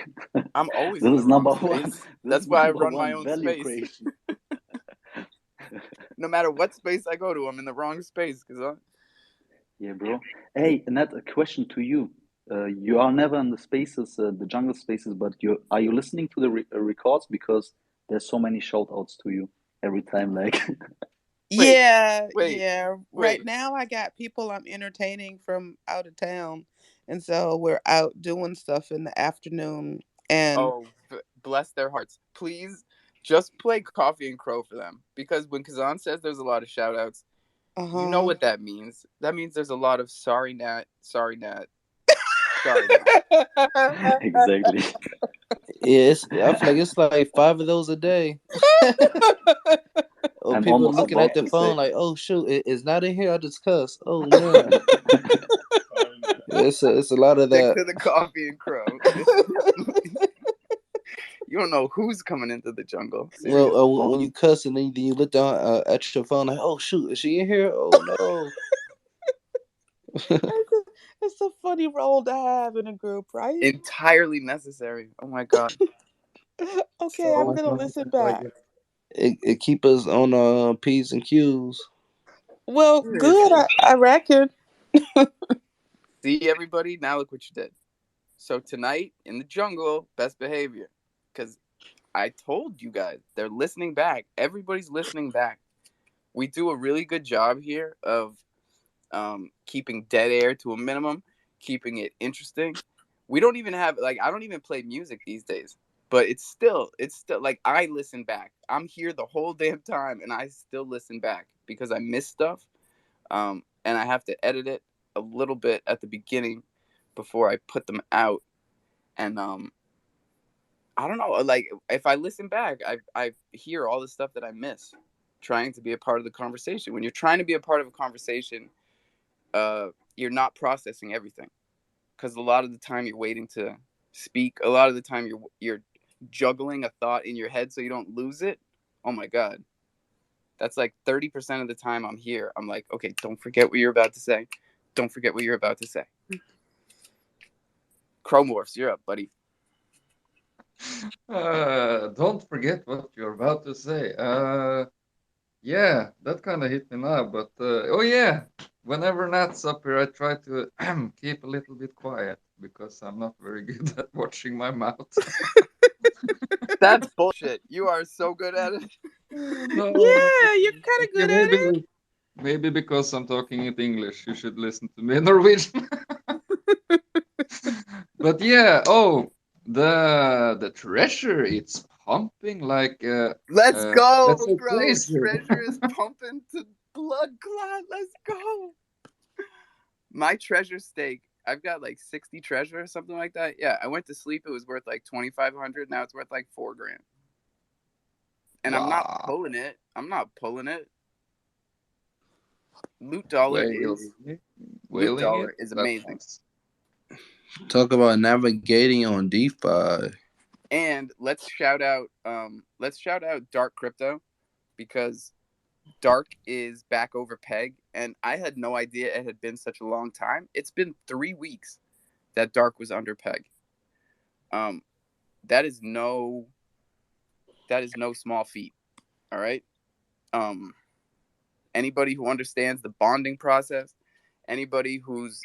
I'm always This in the is wrong number space. one. This That's is why I number run my one own value space. creation. No matter what space I go to, I'm in the wrong space, Kazan. Yeah, bro. Hey, Nat, a question to you. You are never in the spaces, the jungle spaces, but are you listening to the records? Because there's so many shout outs to you every time, like. Wait, Yeah, wait, yeah. Right wait. now, I got people I'm entertaining from out of town, and so we're out doing stuff in the afternoon. And Oh, bless their hearts. Please just play Coffee and Cro for them. Because when Kazan says there's a lot of shout outs, you know what that means. That means there's a lot of sorry, Nat, sorry, Nat, sorry, Nat. Exactly. Yeah, I feel like it's like 5 of those a day. Or I'm people almost looking at about their to phone say. like, "Oh shoot, it's not in here. I just cuss." Oh man, it's a lot of Stick that. to the Coffee and Cro. You don't know who's coming into the jungle. Well, Seriously. Oh, when you cuss and then you look down at your phone like, "Oh shoot, is she in here?" Oh no. it's a funny role to have in a group, right? Entirely necessary. Oh my god. Okay, I'm So gonna much listen back. enjoyment. It keep us on P's and Q's. Well, good, Seriously. I reckon. See, everybody? Now look what you did. So tonight in the jungle, best behavior. Because I told you guys, they're listening back. Everybody's listening back. We do a really good job here of keeping dead air to a minimum, keeping it interesting. We don't even have, like, I don't even play music these days. But it's still like I listen back. I'm here the whole damn time and I still listen back because I miss stuff. And I have to edit it a little bit at the beginning before I put them out. And I don't know, like if I listen back, I hear all the stuff that I miss trying to be a part of the conversation. When you're trying to be a part of a conversation, you're not processing everything because a lot of the time you're waiting to speak. A lot of the time you're juggling a thought in your head so you don't lose it. Oh my god. That's like 30% of the time I'm here. I'm like, okay, don't forget what you're about to say. Don't forget what you're about to say. Chromorphs, you're up, buddy. Don't forget what you're about to say. Yeah, that kind of hit me now. But oh yeah, whenever Nat's up here, I try to keep a little bit quiet because I'm not very good at watching my mouth. That's bullshit. You are so good at it. No, Yeah, you're kind of okay, good at it. maybe because I'm talking in English, you should listen to me in Norwegian. But yeah, oh, the treasure, it's pumping like Let's that's go, so bro. crazy. Treasure is pumping to blood clot. Let's go. My treasure stake, I've got like 60 treasure or something like that. Yeah, I went to sleep. It was worth like 2,500. Now it's worth like 4 grand. And I'm not Wow, pulling it. I'm not pulling it. Loot dollar is wailing it, loot wailing it. dollar is That's amazing. nice. Talk about navigating on DeFi. And let's shout out Dark Crypto because Dark is back over Peg, and I had no idea it had been such a long time. It's been 3 weeks that Dark was under Peg. Um, that is no small feat. All right. Um, anybody who understands the bonding process, anybody who's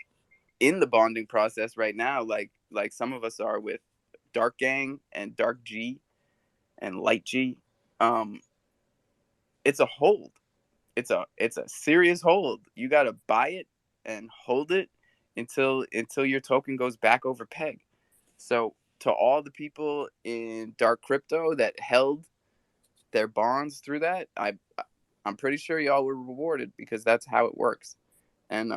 in the bonding process right now, like some of us are with Dark Gang and Dark G and Light G, it's a hold. It's a serious hold. You gotta buy it and hold it until your token goes back over peg. So to all the people in Dark Crypto that held their bonds through that, I'm pretty sure y'all were rewarded because that's how it works. And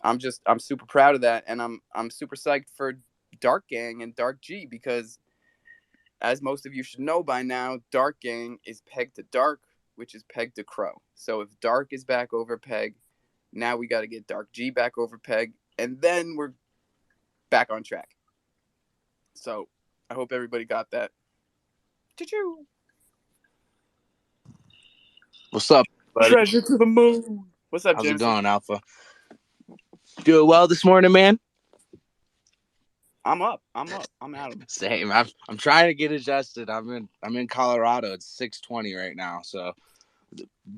I'm super proud of that, and I'm super psyched for Dark Gang and Dark G because as most of you should know by now, Dark Gang is pegged to Dark, which is pegged to Crow. So if Dark is back over peg, now we got to get Dark G back over peg, and then we're back on track. So I hope everybody got that. Choo-choo. What's up, buddy? Treasure to the moon. What's up, How's Jameson? it going, Alpha? Doing well this morning, man. I'm up. I'm Adam. Same. I'm trying to get adjusted. I'm in Colorado. It's 6:20 right now, so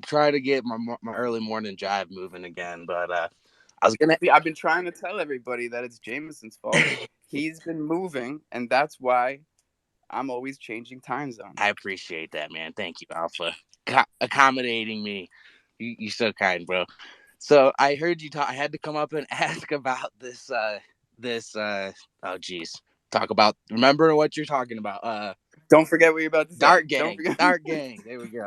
try to get my early morning drive moving again. But I was gonna. See, I've been trying to tell everybody that it's Jameson's fault. He's been moving, and that's why I'm always changing time zones. I appreciate that, man. Thank you, Alpha, accommodating me. You're so kind, bro. So I heard you talk. I had to come up and ask about this. Oh, geez. Talk about. Remember what you're talking about. Don't forget what you're about to say. Dark Gang. Dark Gang. There we go.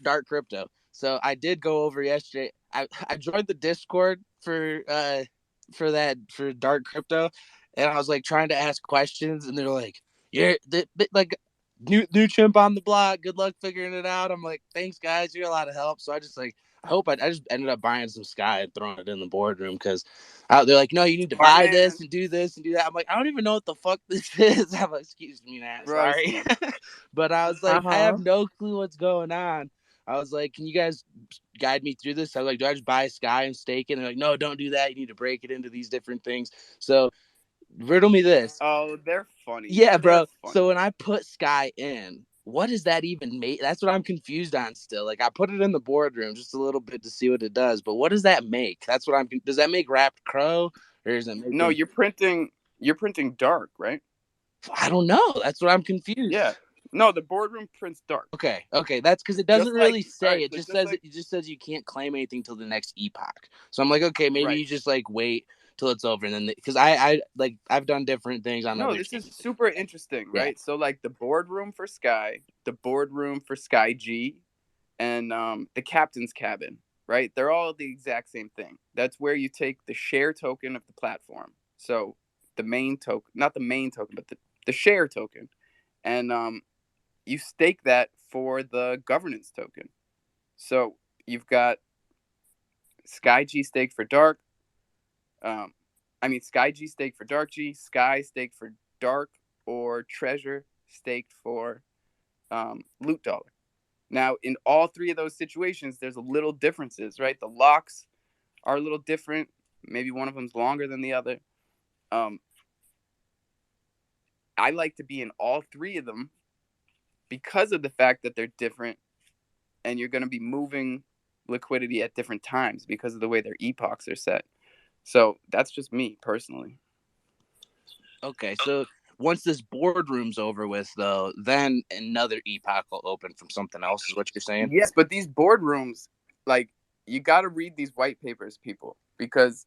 Dark Crypto. So I did go over yesterday. I joined the Discord for Dark Crypto, and I was like trying to ask questions, and they're like, "You're like new chimp on the block. Good luck figuring it out." I'm like, "Thanks, guys. You're a lot of help." So I just ended up buying some Sky and throwing it in the boardroom because they're like, "No, you need to buy this and do this and do that." I'm like, "I don't even know what the fuck this is." I'm like, "Excuse me, Nat. Sorry." But I was like, I have no clue what's going on. I was like, "Can you guys guide me through this?" I was like, "Do I just buy Sky and stake it?" And they're like, "No, don't do that. You need to break it into these different things." So riddle me this. Oh, they're funny. Yeah, bro. So when I put Sky in, what does that even make? That's what I'm confused on still. Like I put it in the boardroom just a little bit to see what it does, but what does that make? That's what does that make wrapped crow? Or does it make No, you're printing dark, right? I don't know. That's what I'm confused. Yeah. No, the boardroom prints dark. Okay. That's because it doesn't really say. It just says you can't claim anything till the next epoch. So I'm like, okay, maybe you just like wait till it's over, and then because I've done different things on. No, this is super interesting, right? Yeah. So like the boardroom for Sky, the boardroom for Sky G, and the captain's cabin, right? They're all the exact same thing. That's where you take the share token of the platform. So the main token, not the main token, but the share token, and you stake that for the governance token. So you've got Sky G stake for dark. Sky G stake for dark G, Sky stake for dark, or treasure staked for loot dollar. Now, in all three of those situations, there's a little differences, right? The locks are a little different. Maybe one of them's longer than the other. I like to be in all three of them because of the fact that they're different, and you're going to be moving liquidity at different times because of the way their epochs are set. So that's just me personally. Okay, so once this boardroom's over with, though, then another epoch will open from something else, is what you're saying? Yes, but these boardrooms, like, you got to read these white papers, people, because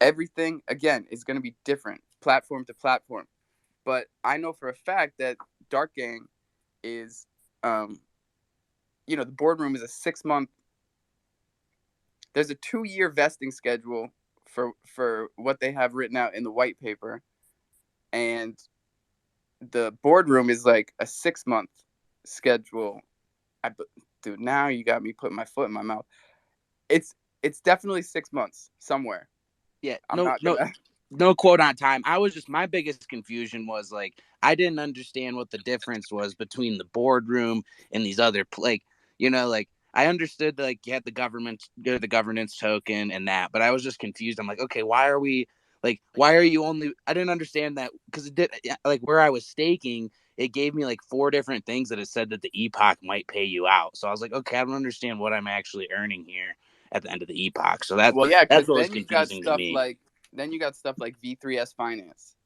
everything, again, is going to be different platform to platform. But I know for a fact that Dark Gang is, the boardroom is a 6-month. There's a 2-year vesting schedule for what they have written out in the white paper, and the boardroom is like a 6-month schedule. Dude, now you got me putting my foot in my mouth. It's definitely 6 months somewhere. Yeah, no quote on time. My biggest confusion was like I didn't understand what the difference was between the boardroom and these other I understood like you had the governance token and that, but I was just confused. I'm like, okay, why are you only? I didn't understand that because it did like where I was staking. It gave me like 4 different things that it said that the epoch might pay you out. So I was like, okay, I don't understand what I'm actually earning here at the end of the epoch. So that's what was confusing to me. Then you got stuff like V3S Finance,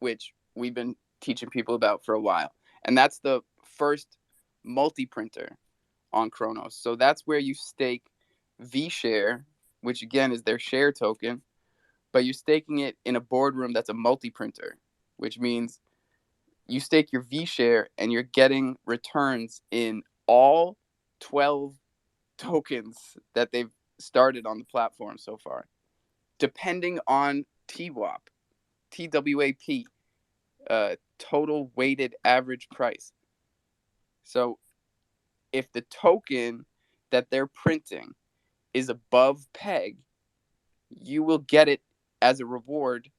which we've been teaching people about for a while. And that's the first multi-printer on Kronos. So that's where you stake VShare, which again is their share token, but you're staking it in a boardroom that's a multi-printer, which means you stake your VShare and you're getting returns in all 12 tokens that they've started on the platform so far, depending on TWAP, total weighted average price. So if the token that they're printing is above peg, you will get it as a reward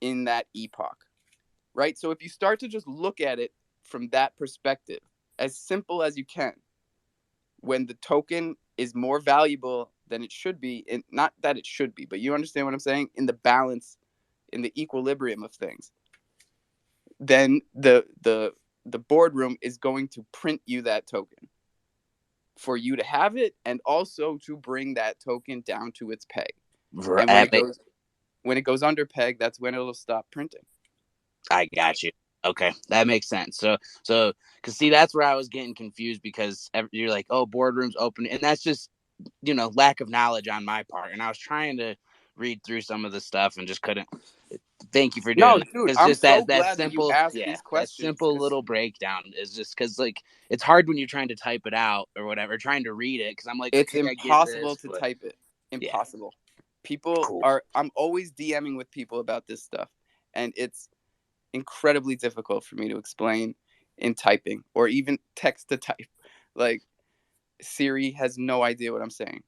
in that epoch, right? So if you start to just look at it from that perspective, as simple as you can, when the token is more valuable than it should be, and not that it should be, but you understand what I'm saying, in the balance, in the equilibrium of things, then the boardroom is going to print you that token for you to have it, and also to bring that token down to its peg. And when it goes under peg, that's when it'll stop printing. I got you. Okay, that makes sense. So, because see, that's where I was getting confused, because you're like, oh, boardrooms open, and that's just, lack of knowledge on my part. And I was trying to read through some of the stuff and just couldn't. Thank you for doing No, that. dude, It's I'm just so that glad that you simple, asked yeah, these that questions. simple little breakdown is just because, like, it's hard when you're trying to type it out or whatever, trying to read it, because I'm like, It's okay, I get impossible this, to but type it. yeah, Impossible. People cool. I'm always DMing with people about this stuff, and it's incredibly difficult for me to explain in typing or even text to type. Like, Siri has no idea what I'm saying.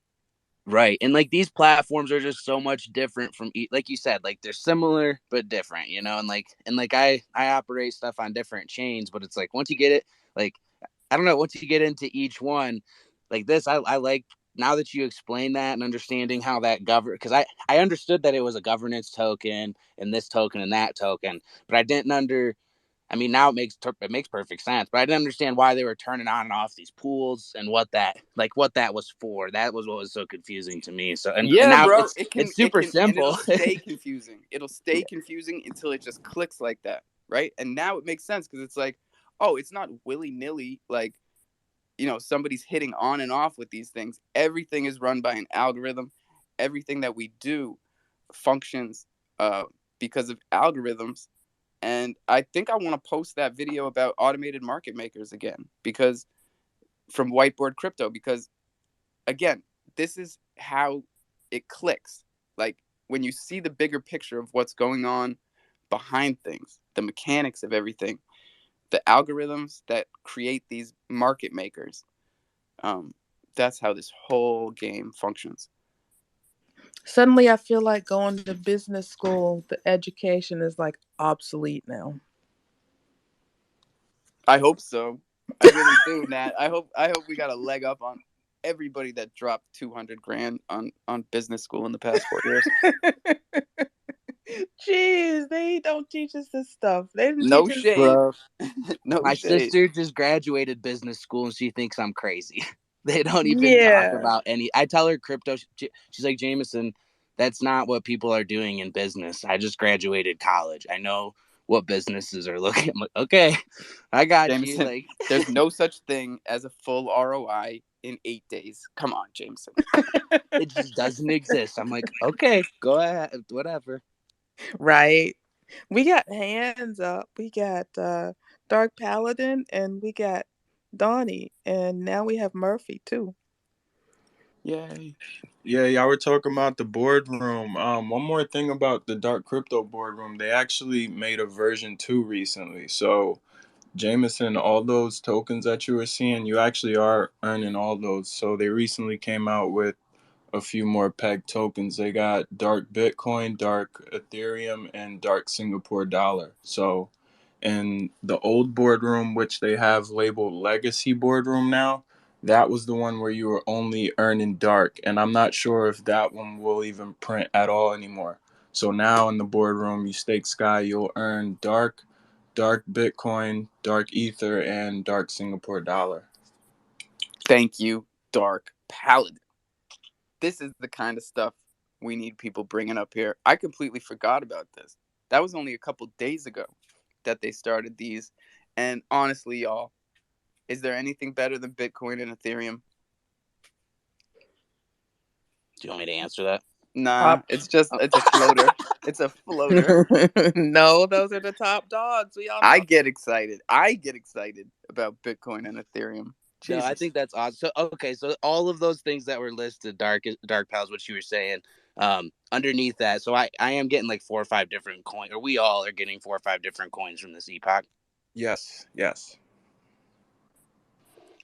Right. And like these platforms are just so much different from like you said, like they're similar but different, and I operate stuff on different chains, but it's like once you get it, like I don't know, once you get into each one like this, I like, now that you explain that and understanding how that because I understood that it was a governance token and this token and that token, but I didn't now it makes perfect sense, but I didn't understand why they were turning on and off these pools and what that was for. That was what was so confusing to me. So and Yeah, now bro, it's super and it'll simple. stay confusing. It'll stay confusing until it just clicks like that, right? And now it makes sense because it's like, oh, it's not willy-nilly, like, somebody's hitting on and off with these things. Everything is run by an algorithm. Everything that we do functions because of algorithms. And I think I want to post that video about automated market makers again, because from Whiteboard Crypto, because again, this is how it clicks. Like, when you see the bigger picture of what's going on behind things, the mechanics of everything, the algorithms that create these market makers, that's how this whole game functions. Suddenly, I feel like going to business school, the education is like obsolete now. I hope so. I really do, Nat. I hope we got a leg up on everybody that dropped 200 grand on business school in the past 4 years. Jeez, they don't teach us this stuff. They didn't No teach us. shade. Bro, No my shade. sister just graduated business school and she thinks I'm crazy. They don't even talk Yeah. about any. I tell her crypto. She's like, Jameson, that's not what people are doing in business. I just graduated college. I know what businesses are looking. I'm like, okay, I got you. Jameson, Like, there's no such thing as a full ROI in 8 days. Come on, Jameson. it just doesn't exist. I'm like, okay, go ahead, whatever. Right. We got Hands Up. We got Dark Paladin, and we got Donnie, and now we have Murphy too. Yay. Yeah, y'all were talking about the boardroom. One more thing about the Dark Crypto boardroom. They actually made a version 2 recently. So, Jameson, all those tokens that you were seeing, you actually are earning all those. So, they recently came out with a few more peg tokens. They got Dark Bitcoin, Dark Ethereum, and Dark Singapore Dollar. So, in the old boardroom, which they have labeled Legacy Boardroom now, that was the one where you were only earning Dark. And I'm not sure if that one will even print at all anymore. So now in the boardroom, you stake Sky, you'll earn Dark, Dark Bitcoin, Dark Ether, and Dark Singapore Dollar. Thank you, Dark Paladin. This is the kind of stuff we need people bringing up here. I completely forgot about this. That was only a couple days ago that they started these. And honestly, y'all, is there anything better than Bitcoin and Ethereum? Do you want me to answer that? Nah, it's a floater. It's a floater. No, those are the top dogs. We all know. I get excited about Bitcoin and Ethereum. No, I Jesus. think that's awesome. So, okay, so all of those things that were listed, Dark Pals, what you were saying, underneath that, so I am getting like 4 or 5 different coins, or we all are getting 4 or 5 different coins from this epoch. Yes.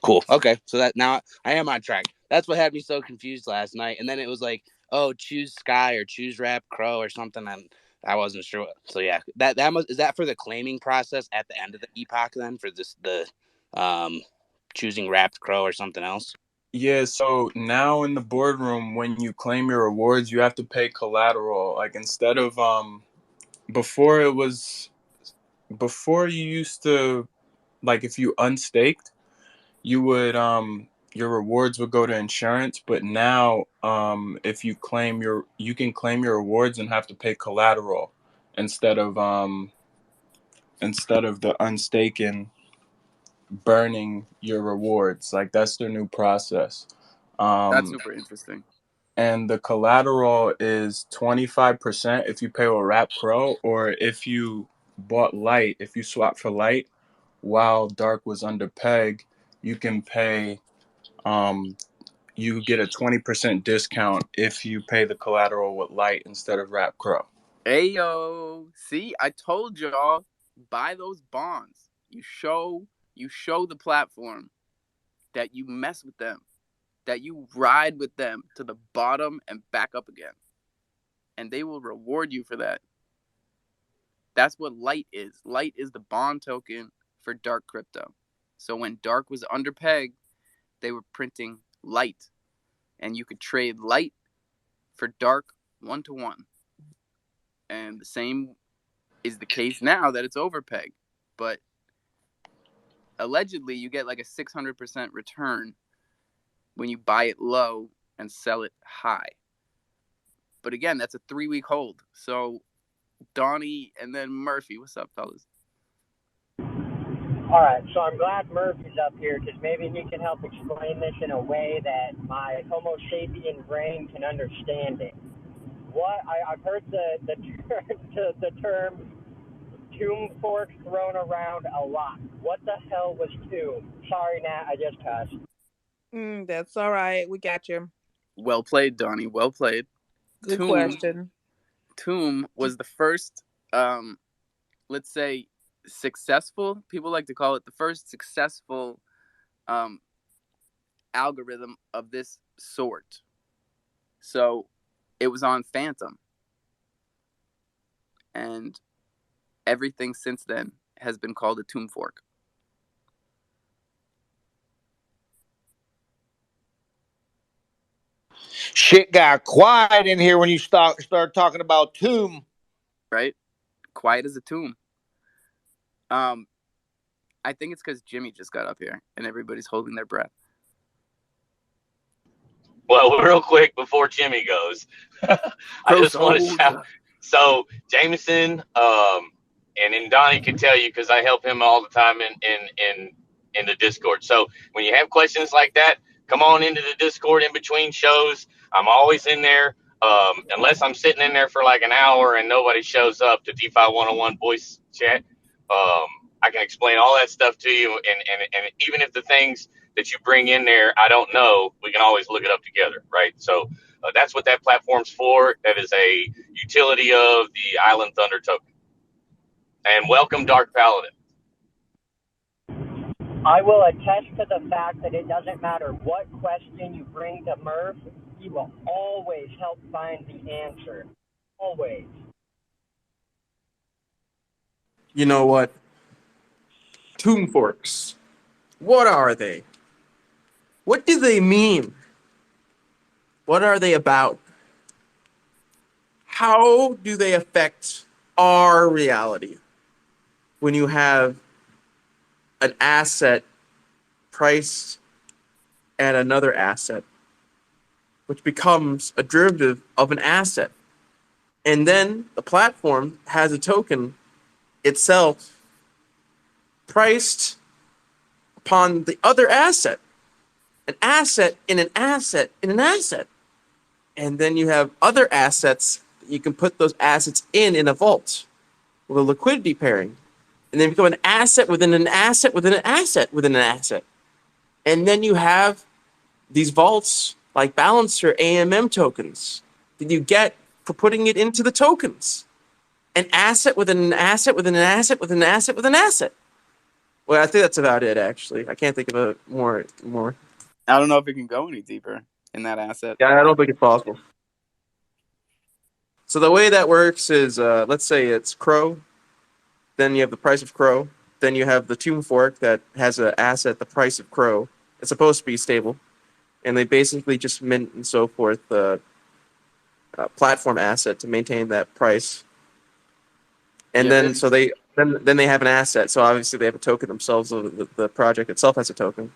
Cool. Okay, so that now I am on track. That's what had me so confused last night, and then it was like, oh, choose Sky or choose Wrap Crow or something. And I wasn't sure. So yeah, is that for the claiming process at the end of the epoch then for the choosing Wrapped Crow or something else? Yeah, so now in the boardroom, when you claim your rewards, you have to pay collateral. Like instead of before before you used to, like, if you unstaked, you would your rewards would go to insurance, but now if you you can claim your rewards and have to pay collateral instead of the unstaking burning your rewards. Like that's their new process. That's Um super interesting. and the collateral is 25% if you pay with Wrap Pro, or if you bought light, if you swap for light while dark was under peg, you can pay you get a 20% discount if you pay the collateral with light instead of Wrap Crow. Ayo, see, I told y'all, buy those bonds. You show the platform that you mess with them, that you ride with them to the bottom and back up again. And they will reward you for that. That's what light is. Light is the bond token for dark crypto. So when dark was under peg, they were printing light. And you could trade light for dark 1-to-1. And the same is the case now that it's over peg. But allegedly, you get like a 600% return when you buy it low and sell it high. But again, that's a 3-week hold. So Donnie and then Murphy, what's up, fellas? All right, so I'm glad Murphy's up here because maybe he can help explain this in a way that my Homo sapien brain can understand it. I've heard the term tomb fork thrown around a lot. What the hell was tomb? Sorry, Nat, I just cussed. That's all right. We got you. Well played, Donnie. Well played. Good question. Tomb was the first, let's say, successful. People like to call it the first successful algorithm of this sort. So it was on Phantom. And everything since then has been called a tomb fork. Shit got quiet in here when you start talking about tomb. Right? Quiet as a tomb. I think it's because Jimmy just got up here and everybody's holding their breath. Well, real quick before Jimmy goes, I just want to shout. So Jameson, and then Donnie can tell you because I help him all the time in the Discord. So when you have questions like that, come on into the Discord in between shows. I'm always in there, unless I'm sitting in there for like an hour and nobody shows up to DeFi 101 voice chat. I can explain all that stuff to you, and even if the things that you bring in there I don't know, we can always look it up together, right? So that's what that platform's for. That is a utility of the Island Thunder token. And welcome, Dark Paladin. I will attest to the fact that it doesn't matter what question you bring to Murph, he will always help find the answer. Always. You know what? Tomb forks. What are they? What do they mean? What are they about? How do they affect our reality? When you have an asset priced at another asset, which becomes a derivative of an asset. And then the platform has a token itself priced upon the other asset. An asset in an asset in an asset. And then you have other assets that you can put those assets in a vault with a liquidity pairing. And then become an asset within an asset within an asset within an asset. And then you have these vaults like Balancer AMM tokens that you get for putting it into the tokens. An asset within an asset within an asset within an asset within an asset. Well, I think that's about it, actually. I can't think of a more. I don't know if it can go any deeper in that asset. Yeah, I don't think it's possible. So the way that works is, let's say it's Cro, then you have the price of Cro, then you have the Tomb Fork that has an asset, the price of Cro. It's supposed to be stable, and they basically just mint and so forth the platform asset to maintain that price. And Yeah, then so they have an asset. So obviously they have a token themselves. So the project itself has a token,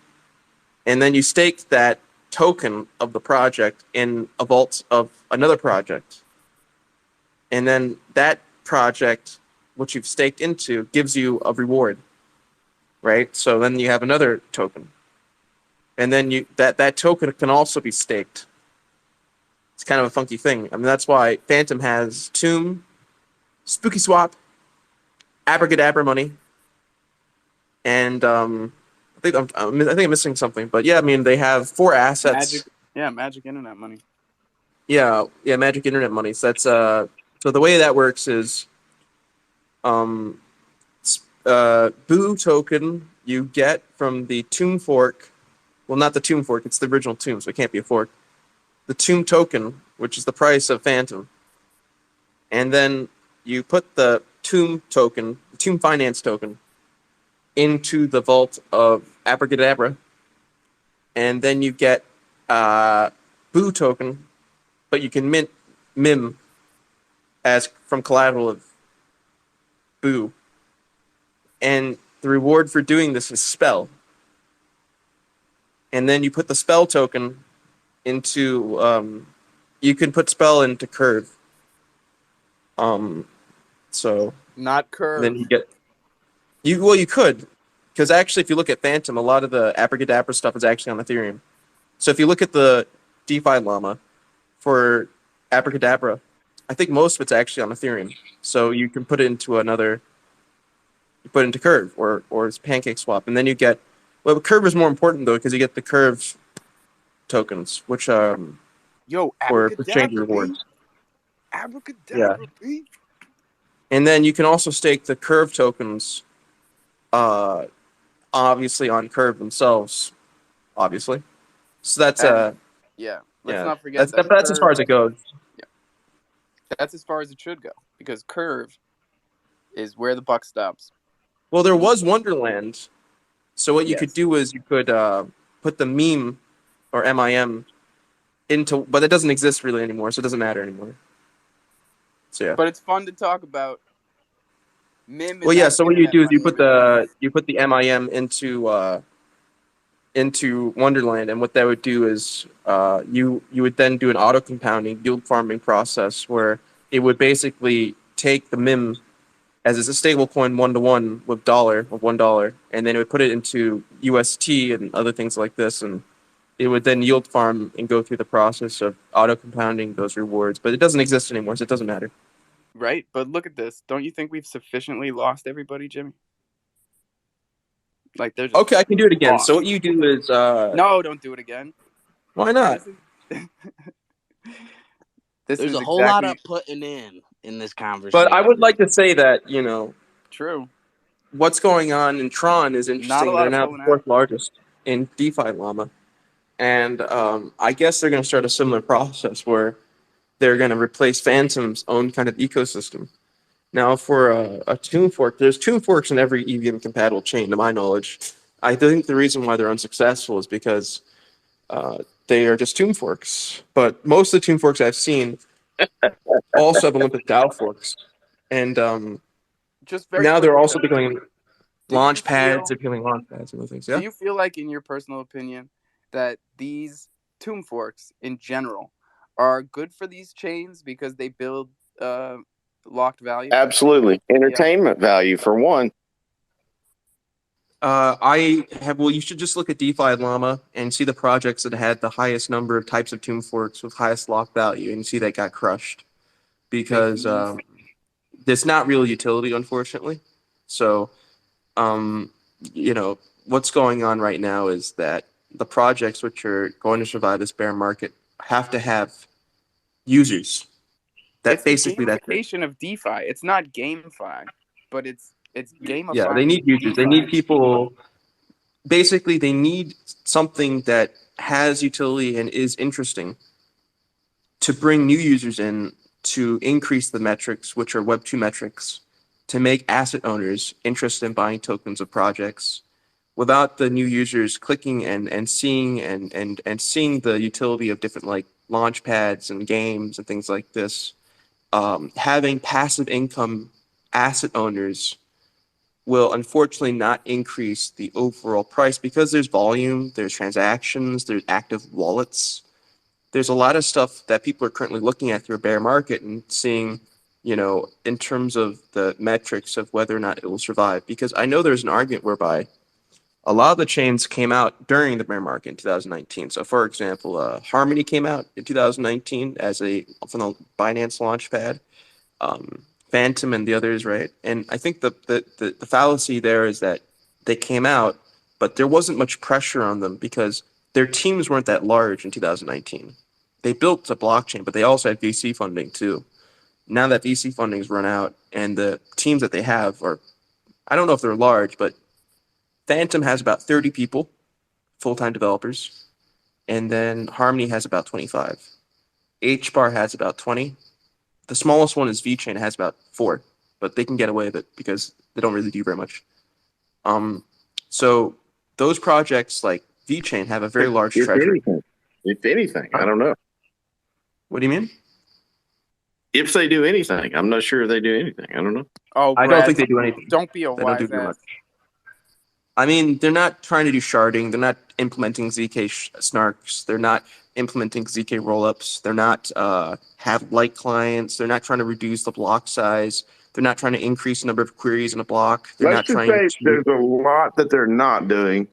and then you stake that token of the project in a vault of another project, and then that project, which you've staked into, gives you a reward, right? So then you have another token, and then that token can also be staked. It's kind of a funky thing. I mean, that's why Phantom has Tomb, Spooky Swap, Abracadabra Money, and I think I'm missing something, but yeah, I mean they have 4 assets. Magic Internet Money. Yeah, Magic Internet Money. So that's so the way that works is, Boo token you get from the Tomb Fork. Well, not the Tomb Fork. It's the original Tomb, so it can't be a fork. The Tomb token, which is the price of Phantom, and then you put the Tomb token, the Tomb Finance token, into the vault of Abracadabra, and then you get Boo token, but you can mint Mim as from collateral of Boo. And the reward for doing this is Spell. And then you put the Spell token into you can put Spell into Curve. So not Curve. Then you could, because actually if you look at Phantom, a lot of the Abracadabra stuff is actually on Ethereum. So if you look at the DeFi llama for Abracadabra, I think most of it's actually on Ethereum. So you can put it into another, you put it into Curve or Pancake Swap, and then you get, well, Curve is more important though because you get the Curve tokens, which for exchange rewards. Abracadabra, yeah. And then you can also stake the Curve tokens, obviously on Curve themselves, obviously. So that's Let's not forget that's as far as it goes. Yeah, that's as far as it should go because Curve is where the buck stops. Well, there was Wonderland, so what you could do is you could put the meme or MIM into, but it doesn't exist really anymore, so it doesn't matter anymore. So yeah. But it's fun to talk about. Mim. Well, yeah. So what you do is you put the MIM into Wonderland, and what that would do is you would then do an auto compounding yield farming process where it would basically take the MIM as is a stable coin 1-to-1 with $1, and then it would put it into UST and other things like this, and it would then yield farm and go through the process of auto compounding those rewards. But it doesn't exist anymore, so it doesn't matter. Right, but look at this. Don't you think we've sufficiently lost everybody, Jimmy? Like they're just okay. I can do it again. lost. So what you do is no, don't do it again. Why not? There's a whole lot of putting in this conversation. But I would like to say that true. What's going on in Tron is interesting. They're now the 4th largest in DeFi llama, and I guess they're going to start a similar process where they're going to replace Phantom's own kind of ecosystem. Now, for a Tomb Fork, there's Tomb Forks in every EVM-compatible chain, to my knowledge. I think the reason why they're unsuccessful is because they are just Tomb Forks. But most of the Tomb Forks I've seen also have Olympic DAO forks. And now they're also becoming launch pads. They're becoming launch pads and other things. Yeah? Do you feel like, in your personal opinion, that these Tomb Forks in general are good for these chains because they build locked value? Absolutely. Entertainment value for one. You should just look at DeFi Llama and see the projects that had the highest number of types of Tomb Forks with highest lock value, and see that got crushed because there's not real utility, unfortunately. So, what's going on right now is that the projects which are going to survive this bear market have to have users. That's basically the gamification of DeFi. It's not GameFi, but it's gamifying. Yeah, they need users. DeFi. They need people. Basically, they need something that has utility and is interesting to bring new users in to increase the metrics, which are Web 2 metrics, to make asset owners interested in buying tokens of projects without the new users clicking and seeing and seeing the utility of different like launch pads and games and things like this. Having passive income asset owners will unfortunately not increase the overall price because there's volume, there's transactions, there's active wallets. There's a lot of stuff that people are currently looking at through a bear market and seeing, in terms of the metrics of whether or not it will survive. Because I know there's an argument whereby a lot of the chains came out during the bear market in 2019. So, for example, Harmony came out in 2019 as from the Binance Launchpad, Phantom and the others, right? And I think the fallacy there is that they came out, but there wasn't much pressure on them because their teams weren't that large in 2019. They built a blockchain, but they also had VC funding too. Now that VC funding's run out and the teams that they have are, I don't know if they're large, but Phantom has about 30 people, full-time developers, and then Harmony has about 25. HBAR has about 20. The smallest one is VeChain, has about 4, but they can get away with it because they don't really do very much. So those projects like VeChain have a very large treasury. If anything, I don't know. What do you mean? If they do anything, I'm not sure they do anything. I don't know. Oh, Brad, I don't think they do anything. Don't be a They don't do wise very ass. much. I mean, they're not trying to do sharding. They're not implementing ZK snarks. They're not implementing ZK rollups. They're not have light clients. They're not trying to reduce the block size. They're not trying to increase the number of queries in a block. They're Let's not just trying say to. there's a lot that they're not doing,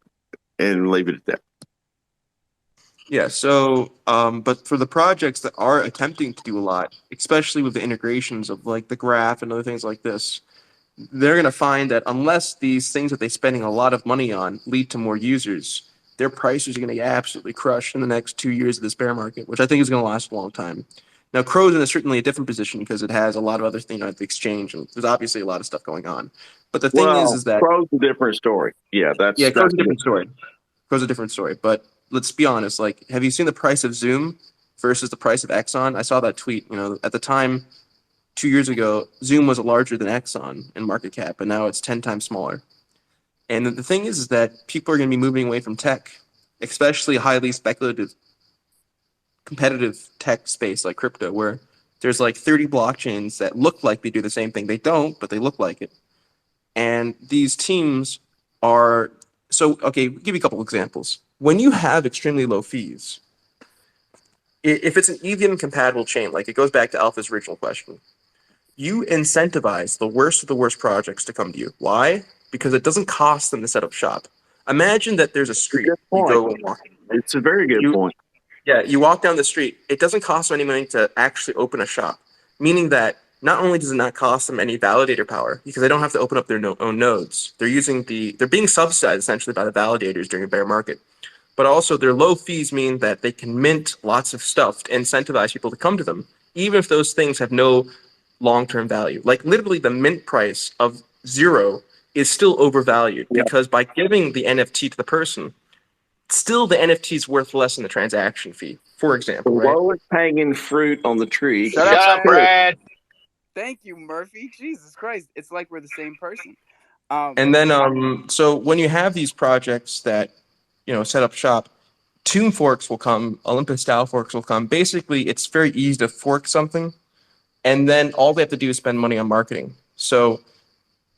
and leave it at that. Yeah. So, but for the projects that are attempting to do a lot, especially with the integrations of like the graph and other things like this, they're going to find that unless these things that they're spending a lot of money on lead to more users, their prices are going to get absolutely crushed in the next 2 years of this bear market, which I think is going to last a long time. Now, Crow's in certainly a different position because it has a lot of other things at the exchange, and there's obviously a lot of stuff going on. But the thing is that Pro's a different story. Yeah, Crow's a different story. Crow's a different story. But let's be honest. Like, have you seen the price of Zoom versus the price of Exxon? I saw that tweet. At the time, 2 years ago, Zoom was larger than Exxon in market cap, and now it's 10 times smaller. And the thing is that people are going to be moving away from tech, especially highly speculative, competitive tech space like crypto, where there's like 30 blockchains that look like they do the same thing. They don't, but they look like it. And these teams are okay, give you a couple examples. When you have extremely low fees, if it's an EVM compatible chain, like it goes back to Alpha's original question, you incentivize the worst of the worst projects to come to you. Why? Because it doesn't cost them to set up shop. Imagine that there's a street. You go and walk. It's a very good point. Yeah, you walk down the street. It doesn't cost them any money to actually open a shop, meaning that not only does it not cost them any validator power because they don't have to open up their own nodes. They're being subsidized essentially by the validators during a bear market. But also their low fees mean that they can mint lots of stuff to incentivize people to come to them, even if those things have no long-term value. Like literally the mint price of 0 is still overvalued because by giving the NFT to the person, still the NFT is worth less than the transaction fee, for example, The right? lowest hanging fruit on the tree. Shut up, Brad. Thank you, Murphy. Jesus Christ. It's like we're the same person. And then, so when you have these projects that, set up shop, Tomb forks will come, Olympus style forks will come. Basically, it's very easy to fork something, and then all they have to do is spend money on marketing. So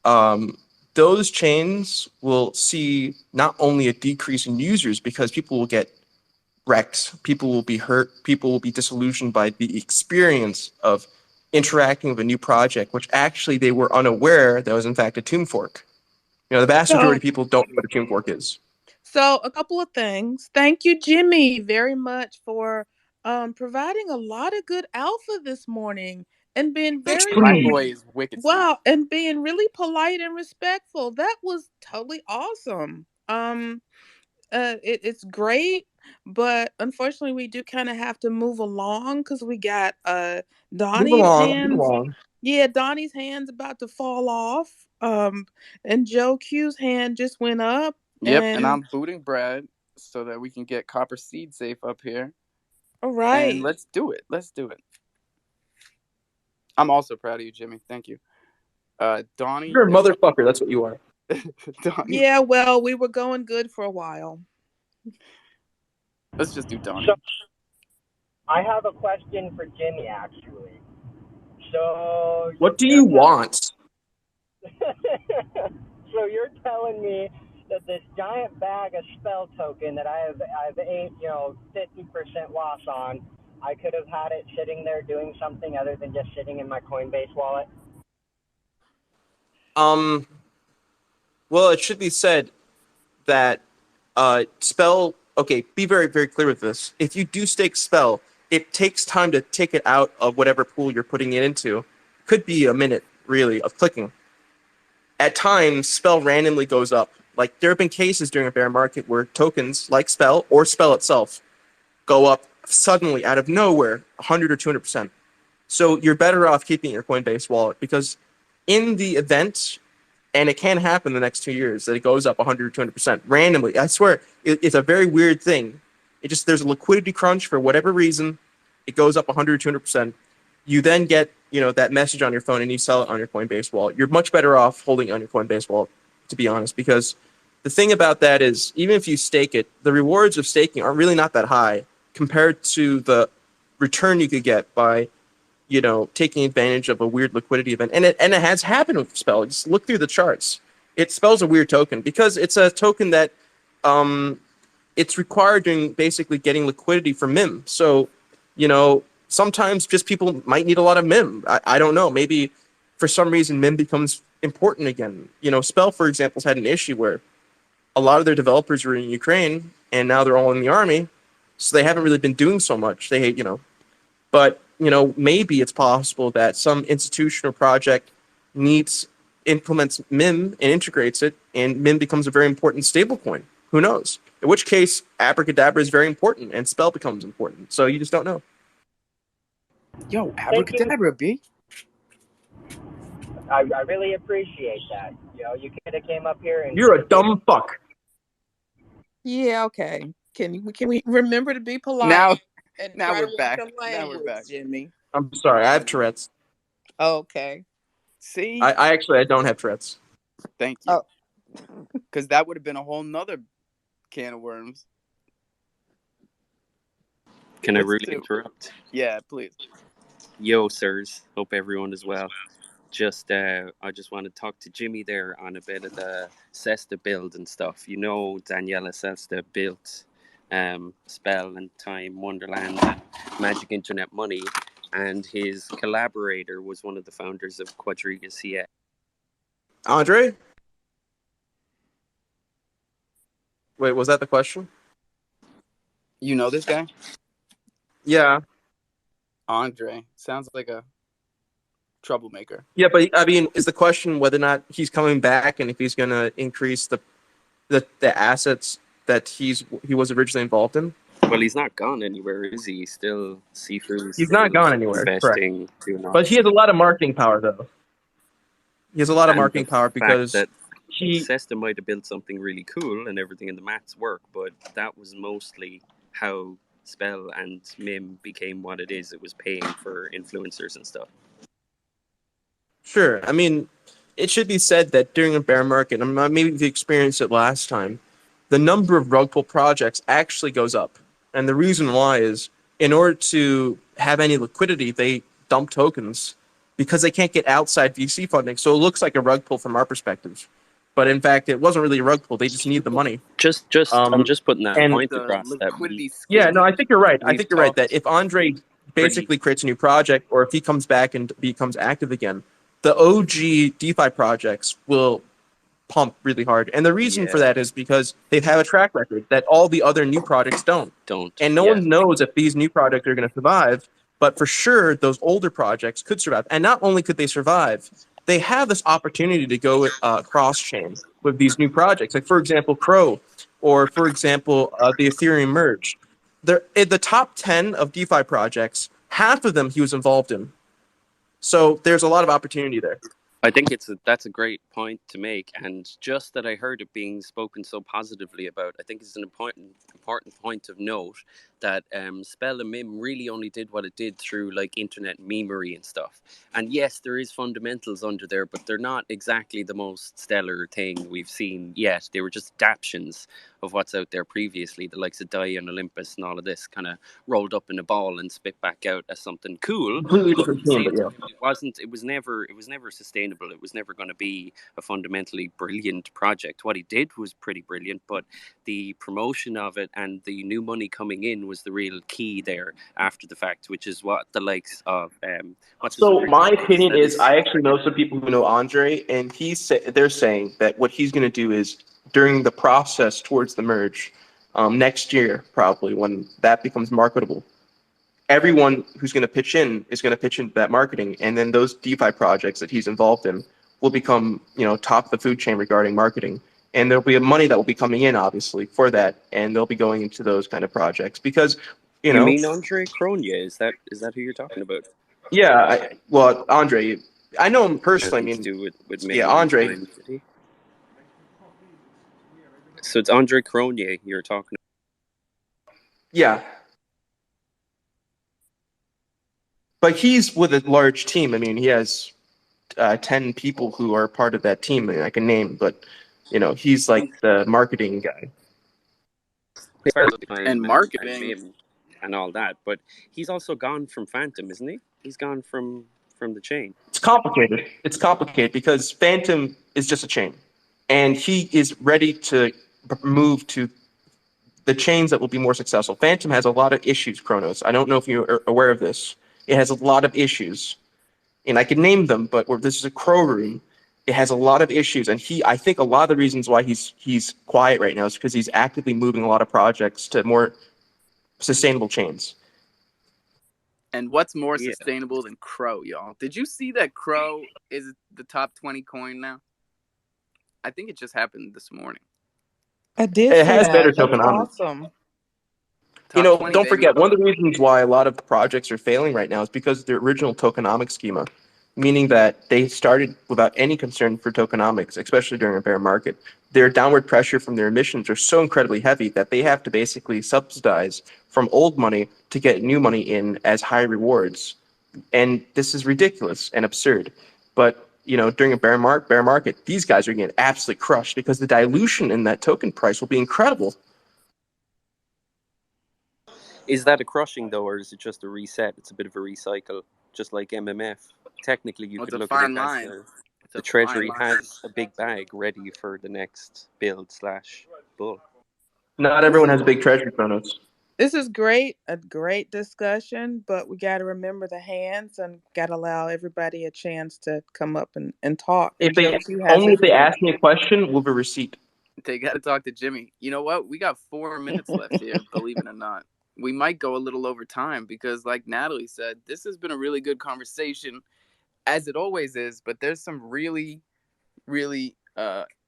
those chains will see not only a decrease in users because people will get wrecked, people will be hurt, people will be disillusioned by the experience of interacting with a new project, which actually they were unaware that was in fact a Tomb fork. The vast majority of people don't know what a Tomb fork is. So a couple of things. Thank you, Jimmy, very much for providing a lot of good alpha this morning and being very My boy is wicked smart. wow and being really polite and respectful. That was totally awesome. It's great, but unfortunately we do kind of have to move along because we got Donnie's hands. Yeah, Donnie's hand's about to fall off. And Joe Q's hand just went up. Yep, and I'm booting Brad so that we can get Copper Seed Safe up here. All right. And let's do it. I'm also proud of you, Jimmy. Thank you. Donnie, You're a motherfucker. That's what you are. Donnie. Yeah, well, we were going good for a while. Let's just do Donnie. So I have a question for Jimmy, actually. So What do you're you want? so you're telling me that this giant bag of spell token that I've ate 50% loss on, I could have had it sitting there doing something other than just sitting in my Coinbase wallet? Well, it should be said that spell. Okay, be very, very clear with this. If you do stake spell, it takes time to take it out of whatever pool you're putting it into. Could be a minute, really, of clicking. At times, spell randomly goes up. Like, there have been cases during a bear market where tokens like spell or spell itself go up suddenly out of nowhere, 100 or 200%. So you're better off keeping your Coinbase wallet because in the event, and it can happen in the next 2 years, that it goes up 100 or 200% randomly. I swear, it's a very weird thing. There's a liquidity crunch for whatever reason. It goes up 100 or 200%. You then get, that message on your phone and you sell it on your Coinbase wallet. You're much better off holding it on your Coinbase wallet, to be honest, because the thing about that is, even if you stake it, the rewards of staking are really not that high compared to the return you could get by, taking advantage of a weird liquidity event. And it has happened with Spell. Just look through the charts. It Spell's a weird token because it's a token that it's required during basically getting liquidity from MIM. So, sometimes just people might need a lot of MIM. I don't know. Maybe for some reason MIM becomes important again. Spell, for example, has had an issue where a lot of their developers were in Ukraine and now they're all in the army. So they haven't really been doing so much. But, maybe it's possible that some institutional project implements MIM and integrates it, and MIM becomes a very important stablecoin. Who knows? In which case, Abracadabra is very important, and Spell becomes important. So you just don't know. Yo, Abracadabra, B. I really appreciate that. You could have came up here and You're a dumb fuck. Yeah, okay. Can we remember to be polite? Now try we're to watch back. your Now we're language, back. Jimmy. I'm sorry, I have Tourette's. Okay. See? I don't have Tourette's. Thank you. Because that would have been a whole nother can of worms. Can I really interrupt? Yeah, please. Yo, sirs. Hope everyone is well. I just want to talk to Jimmy there on a bit of the Cesta build and stuff. Daniela Cesta built Spell and Time, Wonderland, and Magic Internet Money, and his collaborator was one of the founders of Quadriga CA. Andre? Wait, was that the question? You know this guy? Yeah. Andre. Sounds like a troublemaker. Yeah, but I mean, is the question whether or not he's coming back and if he's going to increase the assets that he was originally involved in? Well, he's not gone anywhere, is he? He's still Seafood. He's not gone anywhere, investing, correct. But he has a lot of marketing power, though. He has a lot of marketing power because that Cesta might have built something really cool and everything in the maths work, but that was mostly how Spell and MIM became what it is. It was paying for influencers and stuff. Sure. I mean, it should be said that during a bear market, maybe you experienced it last time, the number of rug pull projects actually goes up. And the reason why is in order to have any liquidity, they dump tokens because they can't get outside VC funding. So it looks like a rug pull from our perspective. But in fact, it wasn't really a rug pull. They just need the money. I'm just putting that point across. Yeah, no, I think you're right. I think you're right that if Andre basically creates a new project or if he comes back and becomes active again, the OG DeFi projects will pump really hard. And the reason for that is because they have a track record that all the other new projects don't. And no one knows if these new projects are going to survive, but for sure, those older projects could survive. And not only could they survive, they have this opportunity to go cross-chain with these new projects. Like, for example, Cro, or for example, the Ethereum Merge. In the top 10 of DeFi projects, half of them he was involved in. So there's a lot of opportunity there. I think that's a great point to make, and just that I heard it being spoken so positively about, I think is an important point of note that Spell and Mim really only did what it did through like internet memery and stuff. And yes, there is fundamentals under there, but they're not exactly the most stellar thing we've seen yet. They were just adaptations of what's out there previously, the likes of Dai and Olympus and all of this kind of rolled up in a ball and spit back out as something cool. Completely But at different the team, same but yeah. time, it was never sustainable. It was never going to be a fundamentally brilliant project. What he did was pretty brilliant, but the promotion of it and the new money coming in was the real key there after the fact, which is what the likes of what's his So other my team opinion that is, I actually know some people who know Andre, and they're saying that what he's going to do is during the process towards the merge, next year probably when that becomes marketable, everyone who's going to pitch in is going to pitch into that marketing, and then those DeFi projects that he's involved in will become, top of the food chain regarding marketing. And there'll be money that will be coming in, obviously, for that, and they'll be going into those kind of projects because, You mean Andre Cronje? Is that who you're talking about? Yeah, well, Andre, I know him personally. I Nothing to mean, do with yeah, mainland Andre. times, did he? So it's Andre Cronje you're talking Yeah, but he's with a large team. I mean, he has 10 people who are part of that team. I can name, but he's like the marketing guy. And marketing. And all that, but he's also gone from Phantom, isn't he? He's gone from the chain. It's complicated. It's complicated because Phantom is just a chain, and he is ready to move to the chains that will be more successful. Phantom has a lot of issues, Kronos. I don't know if you're aware of this. It has a lot of issues, and I can name them, but this is a Crow room. It has a lot of issues, and I think a lot of the reasons why he's quiet right now is because he's actively moving a lot of projects to more sustainable chains. And what's more sustainable than Cro, y'all? Did you see that Cro is the top 20 coin now? I think it just happened this morning. I did It see has that. better That's tokenomics. awesome. Don't forget, one of the reasons why a lot of the projects are failing right now is because of their original tokenomic schema, meaning that they started without any concern for tokenomics, especially during a bear market. Their downward pressure from their emissions are so incredibly heavy that they have to basically subsidize from old money to get new money in as high rewards. And this is ridiculous and absurd. But during a bear market, these guys are getting absolutely crushed because the dilution in that token price will be incredible. Is that a crushing though, or is it just a reset? It's a bit of a recycle, just like MMF. Technically, you could look at it as the treasury has a big bag ready for the next build/bull. Not everyone has a big treasury, Kronos. This is great, a great discussion, but we got to remember the hands and got to allow everybody a chance to come up and talk. If they ask me a question, we'll have a receipt. They got to talk to Jimmy. You know what? We got 4 minutes left here, believe it or not. We might go a little over time because, like Natalie said, this has been a really good conversation, as it always is, but there's some really, really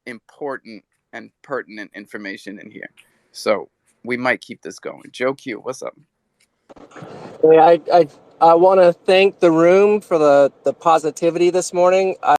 important and pertinent information in here. So we might keep this going. Joe Q, what's up? I want to thank the room for the positivity this morning.